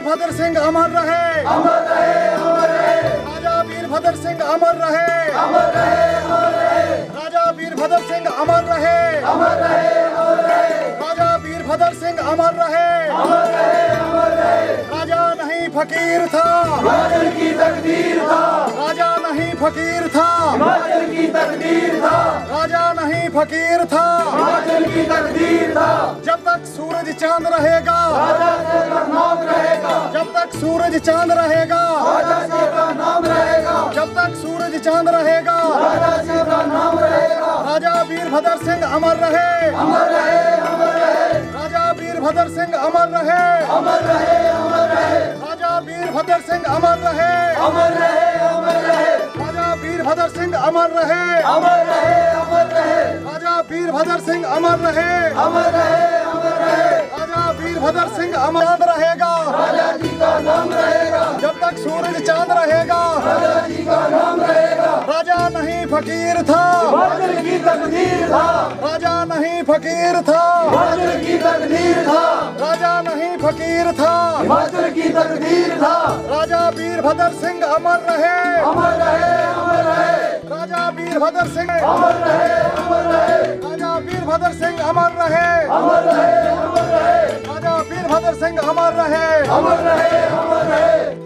वीरभद्र सिंह अमर रहे, अमर रहे, अमर रहे। राजा वीरभद्र सिंह अमर रहे, अमर रहे, अमर रहे। राजा वीरभद्र सिंह अमर रहे, अमर रहे, अमर रहे। राजा वीरभद्र सिंह अमर रहे, अमर रहे, अमर रहे। राजा नहीं फकीर था, हिमाचल की तकदीर था। राजा नहीं फकीर था, हिमाचल की तकदीर था। राजा नहीं फकीर था, हिमाचल की तकदीर था। जब तक सूरज चांद रहेगा, राजा जी का नाम रहेगा। जब तक सूरज चांद रहेगा, राजा जी का नाम रहेगा। जब तक सूरज चांद रहेगा, राजा जी का नाम रहेगा। राजा वीरभद्र सिंह अमर रहे, अमर रहे, अमर रहे। राजा वीरभद्र सिंह अमर रहे, अमर रहे, अमर रहे। राजा वीरभद्र सिंह अमर रहे, अमर रहे, अमर रहे। राजा वीरभद्र सिंह अमर रहे, अमर रहे, अमर रहे। राजा वीरभद्र सिंह अमर रहे, अमर रहे, अमर रहे। राजा वीरभद्र सिंह अमर रहेगा, राजा जी का नाम रहेगा। जब तक सूरज चांद रहेगा, राजा जी का नाम रहेगा। राजा नहीं फकीर था, हिमाचल की तकदीर था। राजा नहीं फकीर था, हिमाचल की तकदीर था। राजा नहीं फकीर था, हिमाचल की तकदीर था। राजा वीरभद्र सिंह अमर रहे, अमर रहे, अमर रहे। राजा वीरभद्र सिंह अमर रहे, अमर रहे। राजा वीरभद्र सिंह अमर रहे, अमर रहे, अमर रहे। राजा वीरभद्र सिंह अमर रहे, अमर रहे, अमर रहे।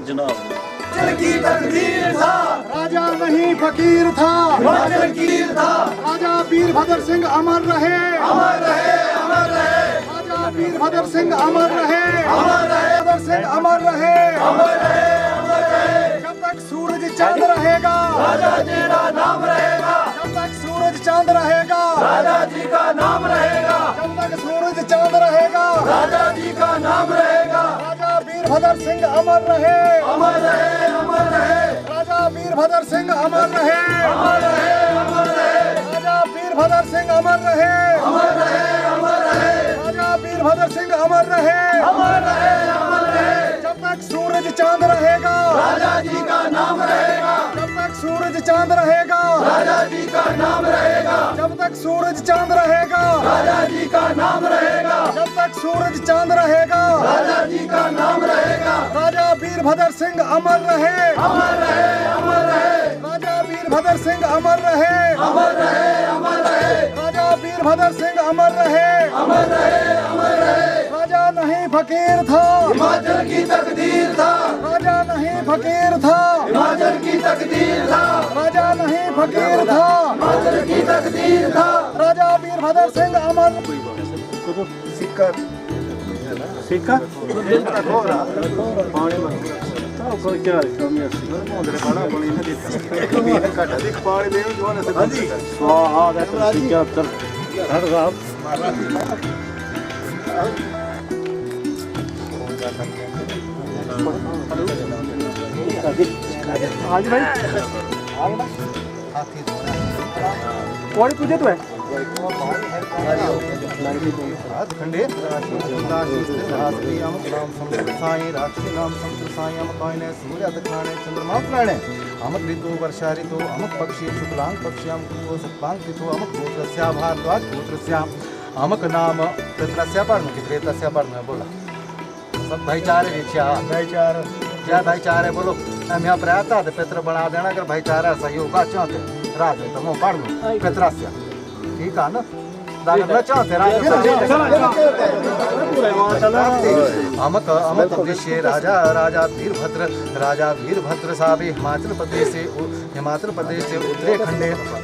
जनाब हिमाचल की तकदीर था, राजा नहीं फकीर था, हिमाचल की था। राजा वीरभद्र सिंह अमर रहे, अमर रहे, अमर रहे। राजा वीरभद्र सिंह अमर रहे, अमर रहे। वीरभद्र सिंह अमर रहे, अमर रहे, अमर रहे। जब तक सूरज चांद रहेगा, राजा जी का नाम रहेगा। जब तक सूरज चांद रहेगा, राजा जी का नाम रहेगा। जब तक सूरज चांद रहेगा, राजा जी का नाम रहेगा। राजा वीरभद्र सिंह अमर रहे, अमर रहे, अमर रहे। राजा वीरभद्र सिंह अमर रहे, अमर रहे, अमर रहे। राजा वीरभद्र सिंह अमर रहे, अमर रहे, अमर रहे। राजा वीरभद्र सिंह अमर रहे, अमर रहे, अमर रहे। जब तक सूरज चांद रहेगा, राजा जी का नाम रहेगा। जब तक सूरज चांद रहेगा, राजा जी का नाम रहेगा। जब तक सूरज चांद रहेगा, राजा जी का नाम रहेगा। जब तक सूरज चांद रहेगा, राजा जी का नाम रहेगा। राजा वीरभद्र सिंह अमर रहे, अमर रहे, अमर रहे। राजा वीरभद्र सिंह अमर रहे, अमर रहे, अमर रहे। राजा वीरभद्र सिंह अमर रहे, अमर रहे, अमर रहे। राजा नहीं फकीर था, हिमाचल की तकदीर था। राजा नहीं फकीर था, हिमाचल की तकदीर था। राजा नहीं फकीर था, हिमाचल की तकदीर था। राजा वीरभद्र सिंह अमर सिक्का सिक्का पानी में कोई क्या कमी है मोदरे बड़ा बड़ी नहीं देता काटा दिख पानी दे जो ने हां जी हां दैट सिक्का तर हर साहब हाँ जी भाई कौन पूछे तो है खंडे साई राक्षी नाम संत साई अम कायने सूर्य दखाने चंद्रमा प्राणे अमक ऋतु वर्षा ऋतु अमक पक्षी शुक्लांग पक्षी अमक ऋतु सत्पांग ऋतु अमक गोत्रस्या भारद्वाज गोत्रस्या अमक नाम पितरस्या पर्ण की प्रेतस्या पर्ण बोला सब भाईचारे इच्छा भाईचारा क्या भाईचारे बोलो हम यहाँ पर आता तो पितर बना देना अगर भाईचारा सहयोग का चाहते राज तो मुँह पढ़ लो पितरस्या ठीक है ना अमक अमक उद्देश्य राजा राजा वीरभद्र साहब हिमाचल प्रदेश से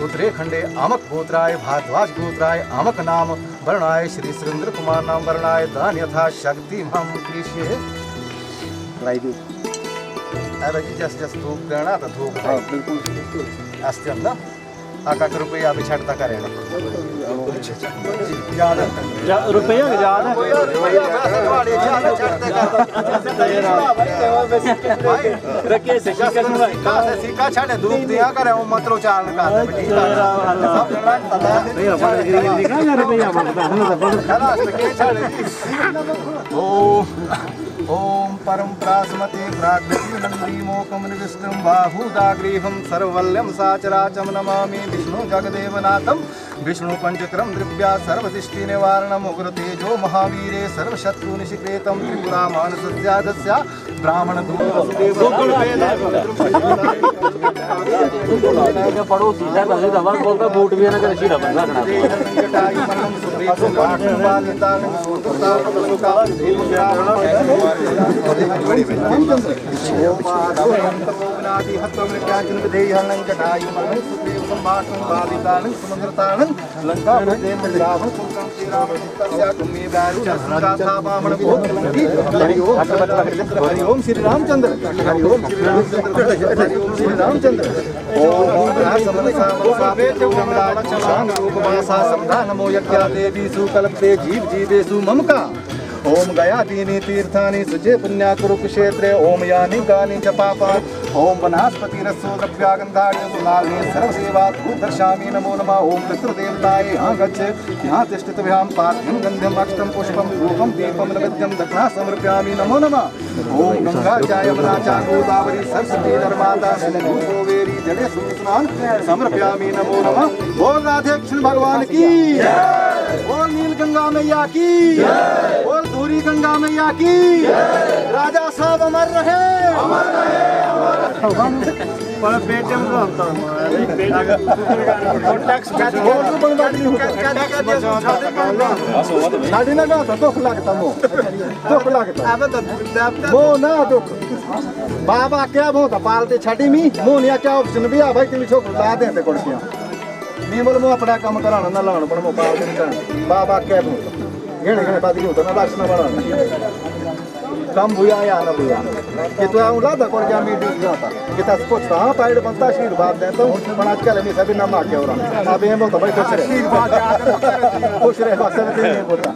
उत्तराखंडे अमक गोत्राय भारद्वाज गोत्राय अमक नाम वर्णाय श्री सुरेंद्र कुमार नाम वर्णाय दान यथा शक्ति हम कृष्य जस जस धूप देना तो धूप बिल्कुल अस्त्यम ना आका रुपया भी छटता करेगा रुपया याद है सिक्का छाड़े धूप दिया करे वो मंत्रो चाल का ओम परम प्रासमते प्राग्नन्दीमोकं निविष्टं बाहुदाग्रीवं सर्ववल्यं साचराचं नमामि विष्णु जगदेवनाथं विष्णु पंचक्रम द्रव्या सर्वदिष्टिनिवारणम् उग्रतेजो महावीरे सर्वशत्रुनिशिक्रेतं त्रिपुरामानसस्यादस्या पड़ोसी है कभी दवा बोलता बूट भी ना कर शीरा बंदा लंका रावण सुल्तान श्री राम सीता तुम्हें बैरु गाथा बामण हरि ओम श्री रामचंद्र हरि ओम श्री रामचंद्र हरि ओम श्री रामचंद्र ओम रूपवासा समधा नमो यज्ञा देवीषु कल्पते जीव जीवेषु ममका ओम गया दीनी तीर्थानि सुजे पुण्या कुरुक्षेत्रे ओम यानि गानि च पापात् ओम वनस्पति रसो द्रव्यागंधानि सुनानि सर्वसेवात् दर्शयामि नमो नमः ओम पितृदेवताय यहाँ गच्छ यहाँ तिष्ठितव्यां पार्थ्यं गन्ध्यम् अक्षतं पुष्पं धूपं दीपं नैवेद्यं दक्षिणा समर्पयामि नमो नमः ओम गंगा च यमुना च गोदावरी सरस्वती नर्मदा सिंधु कावेरी जले स्नान समर्पयामि नमो नमः बोल राधे कृष्ण भगवान की बोल नील गंगा मैया की बोल धूरी गंगा मैया की राजा साहब अमर रहे पेटीएम छाड़ी ना दुख लगता दुख लगता वो ना दुख बाबा क्या बहुत पालते छाड़ी मी मोनिया क्या ऑप्शन भी आ भाई तुम छोक ला देते कुर्सियां नीमल मो अपना काम कराना ना लाना पण मो पालते नहीं बाबा क्या बहुत घेणे घेणे बात होता ना लक्ष्ण बड़ा कम भूया या ना भूया कि तो आऊं लादा कोण क्या मीटिंग जाता कि तस कुछ हां पाइड बनता आशीर्वाद देता हूं पण आजकल मी सभी ना मां के और अब ये बहुत भाई खुश रहे बस नहीं बोलता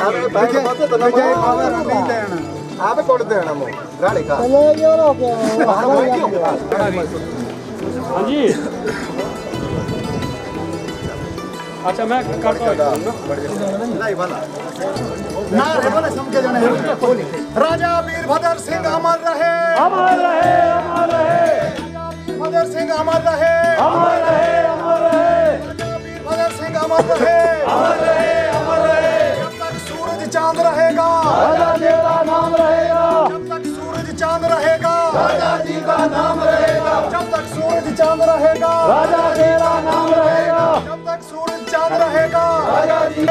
अबे भाई बात तो ना जाए पावर नहीं देना आप कोड देना मो गाड़ी का चलो यो हो गया हां जी अच्छा मैं करता हूं लाई वाला ना रे बोले समझे जाने राजा वीरभद्र सिंह अमर रहे अमर रहे अमर रहे वीरभद्र सिंह अमर रहे अमर रहे अमर रहे वीरभद्र सिंह अमर रहे अमर रहे अमर रहे जब तक सूरज चांद रहेगा राजा जी का नाम रहेगा जब तक सूरज चांद रहेगा राजा जी का नाम रहेगा जब तक सूरज चांद रहेगा राजा जी का नाम रहेगा जब तक सूरज चांद रहेगा राजा जी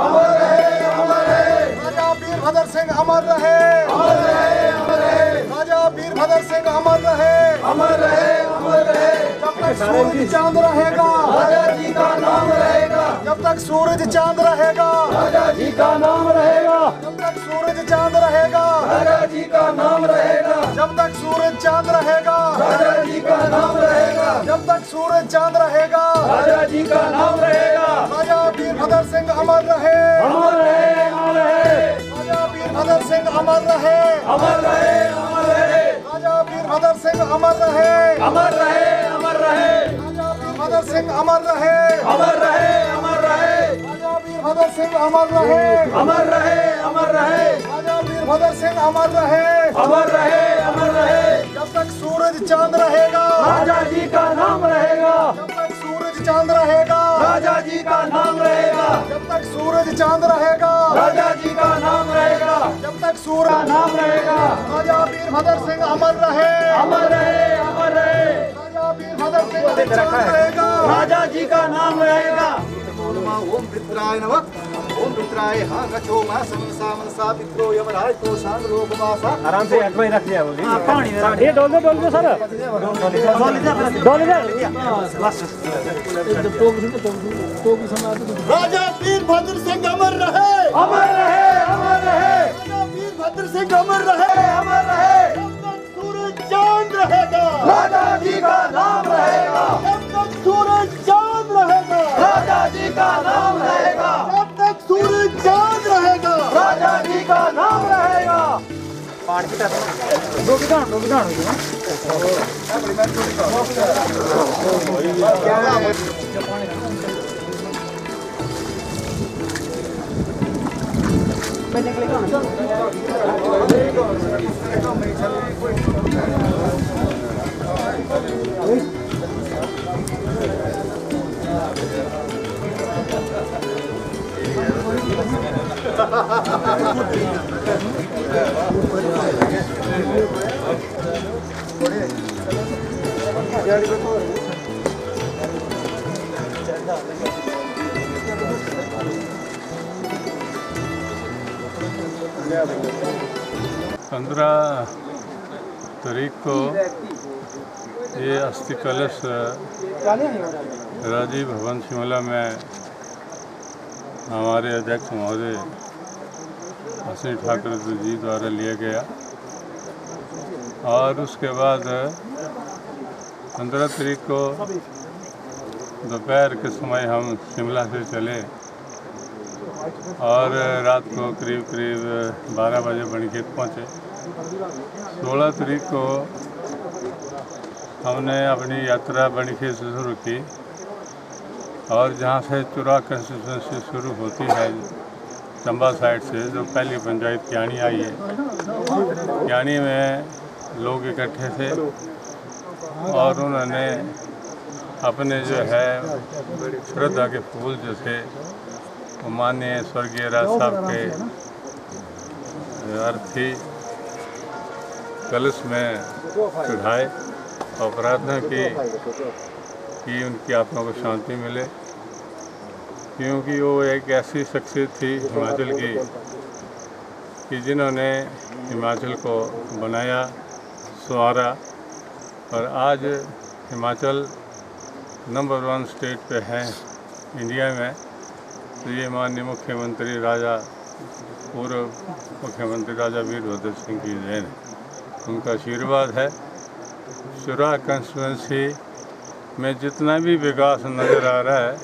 अमर रहे अमर रहे राजा वीरभद्र सिंह अमर रहे अमर रहे अमर रहे राजा वीरभद्र सिंह अमर रहे अमर रहे अमर रहे जब तक सूरज चांद रहेगा राजा जी का नाम रहेगा जब तक सूरज चांद रहेगा राजा जी का नाम रहेगा जब तक सूरज चांद रहेगा राजा जी का नाम रहेगा जब तक सूरज चांद रहेगा राजा जी का नाम रहेगा जब तक सूरज चांद रहेगा राजा जी का नाम रहेगा राजा वीरभद्र सिंह अमर रहे अमर रहे अमर रहे राजा वीरभद्र सिंह अमर रहे अमर रहे अमर रहे राजा वीरभद्र सिंह अमर रहे अमर रहे अमर रहे राजा वीरभद्र सिंह अमर रहे अमर रहे अमर रहे राजा वीरभद्र सिंह अमर रहे अमर रहे अमर रहे राजा वीरभद्र सिंह अमर रहे अमर रहे अमर रहे जब तक सूरज चांद रहेगा राजा जी का नाम रहेगा जब तक सूरज चांद रहेगा राजा जी का नाम रहेगा जब तक सूरज चांद रहेगा राजा जी का नाम रहेगा जब तक सूरज नाम रहेगा राजा वीरभद्र सिंह अमर रहे अमर रहे अमर रहे राजा वीरभद्र सिंह चांद रहेगा राजा जी का नाम रहेगा ओम पित्राय नमः ओम पित्राय हां गच्छो मा समसा मनसा पित्रो यमराज तो शांत लोकवासा आराम से हट में रख लिया बोली पानी ये डोल दो सर डोल दे राजा वीरभद्र सिंह अमर रहे अमर रहे अमर रहे राजा वीरभद्र सिंह अमर रहे अमर रहे जब तक सूरज चांद रहेगा राजा जी का नाम रहेगा जब तक सूरज चांद रहेगा राजा जी का नाम रहेगा जब तक सूरज चांद रहेगा राजा जी का नाम रहेगा पहले के लिए पंद्रह तारीख को ये अस्थि कलश राजीव भवन शिमला में हमारे अध्यक्ष महोदय अश्विनी ठाकुर जी द्वारा लिया गया और उसके बाद 15 तारीख को दोपहर के समय हम शिमला से चले और रात को करीब 12 बजे बनीखेत पहुँचे। 16 तारीख को हमने अपनी यात्रा बनीखेत से शुरू की और जहाँ से चुरा कंस्टिट्यूंसी शुरू होती है चंबा साइड से, जो पहली पंचायत क्यानी आई है, क्यानी में लोग इकट्ठे थे और उन्होंने अपने जो है श्रद्धा के फूल जो थे वो माननीय स्वर्गीय राज साहब के अर्थी कलश में चढ़ाए और प्रार्थना की कि उनकी आत्मा को शांति मिले, क्योंकि वो एक ऐसी शख्सियत थी हिमाचल की कि जिन्होंने हिमाचल को बनाया, संवारा और आज हिमाचल नंबर 1 स्टेट पे है इंडिया में। तो ये माननीय मुख्यमंत्री पूर्व मुख्यमंत्री राजा वीरभद्र सिंह की देन है, उनका आशीर्वाद है। चुरा कंस्टिट्यूंसी में जितना भी विकास नज़र आ रहा है,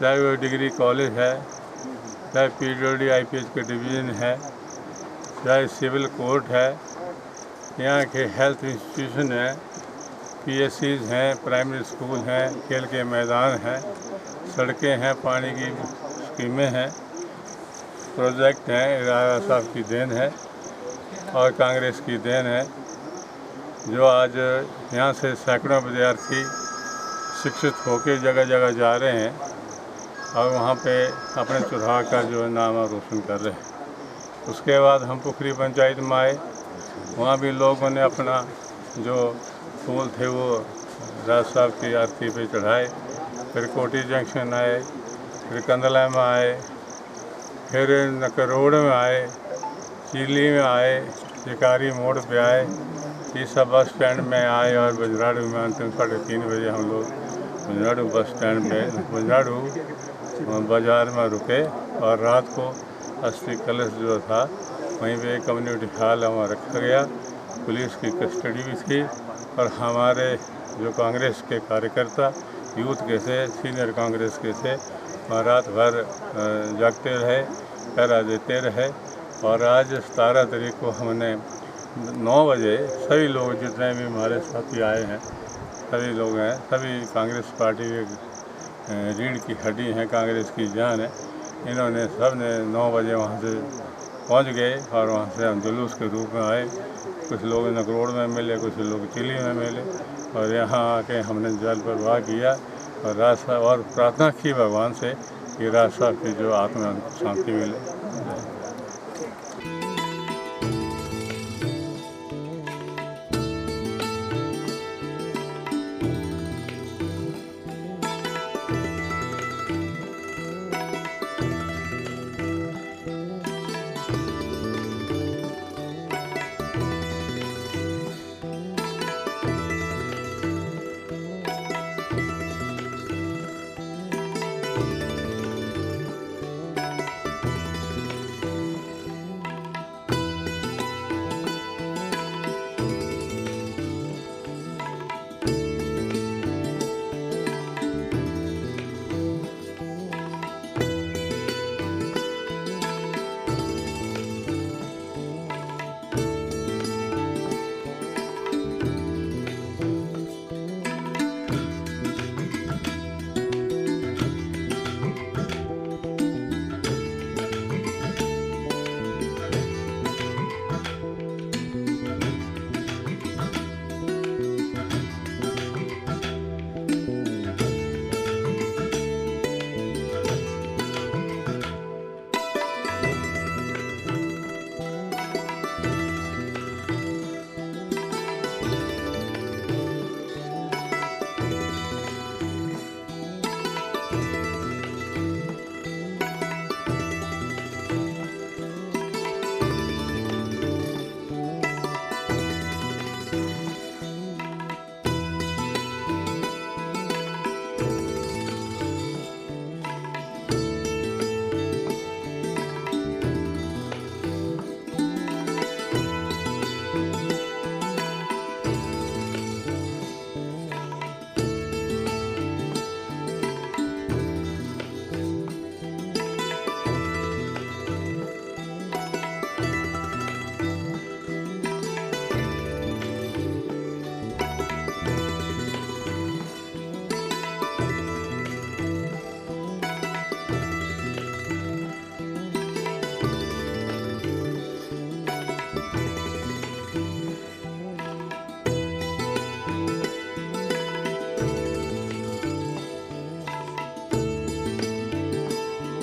चाहे वो डिग्री कॉलेज है, चाहे PWD IPH के डिवीज़न है, चाहे सिविल कोर्ट है, यहाँ के हेल्थ इंस्टीट्यूशन है, PSCs हैं, प्राइमरी स्कूल हैं, खेल के मैदान हैं, सड़कें हैं, पानी की स्कीमें हैं, प्रोजेक्ट हैं, राजा साहब की देन है और कांग्रेस की देन है। जो आज यहाँ से सैकड़ों विद्यार्थी शिक्षित होकर जगह जगह जा रहे हैं और वहाँ पे अपने चुनाव का जो नाम रोशन कर रहे हैं। उसके बाद हम पुखरी पंचायत में आए, वहाँ भी लोगों ने अपना जो फूल थे वो राज साहब की आरती पे चढ़ाए। फिर कोटी जंक्शन आए, फिर कंदला में आए, फिर नकरोड़ में आए, चीली में आए, शिकारी मोड़ पे आए, तीसरा बस स्टैंड में आए और बजराड़ू में अंतिम 3:30 बजे हम लोग बजराड़ू बस स्टैंड पे बजराड़ू बाज़ार में रुके और रात को अस्थि कलश जो था वहीं पे कम्युनिटी हॉल वहाँ रखा गया। पुलिस की कस्टडी भी थी और हमारे जो कांग्रेस के कार्यकर्ता यूथ के थे, सीनियर कांग्रेस के थे, वहाँ रात भर जागते रहे, पहरा देते रहे। और आज 17 तारीख को हमने 9 बजे सभी लोग जितने भी हमारे साथी आए हैं, सभी लोग हैं, सभी कांग्रेस पार्टी के रीढ़ की हड्डी हैं, कांग्रेस की जान है। इन्होंने सब ने 9 बजे वहाँ से पहुँच गए और वहाँ से हम जुलूस के रूप में आए। कुछ लोग नकरोड़ में मिले, कुछ लोग चिली में मिले और यहाँ आके हमने जल प्रवाह किया और राज साहब और प्रार्थना की भगवान से कि राज साहब की जो आत्मा शांति मिले।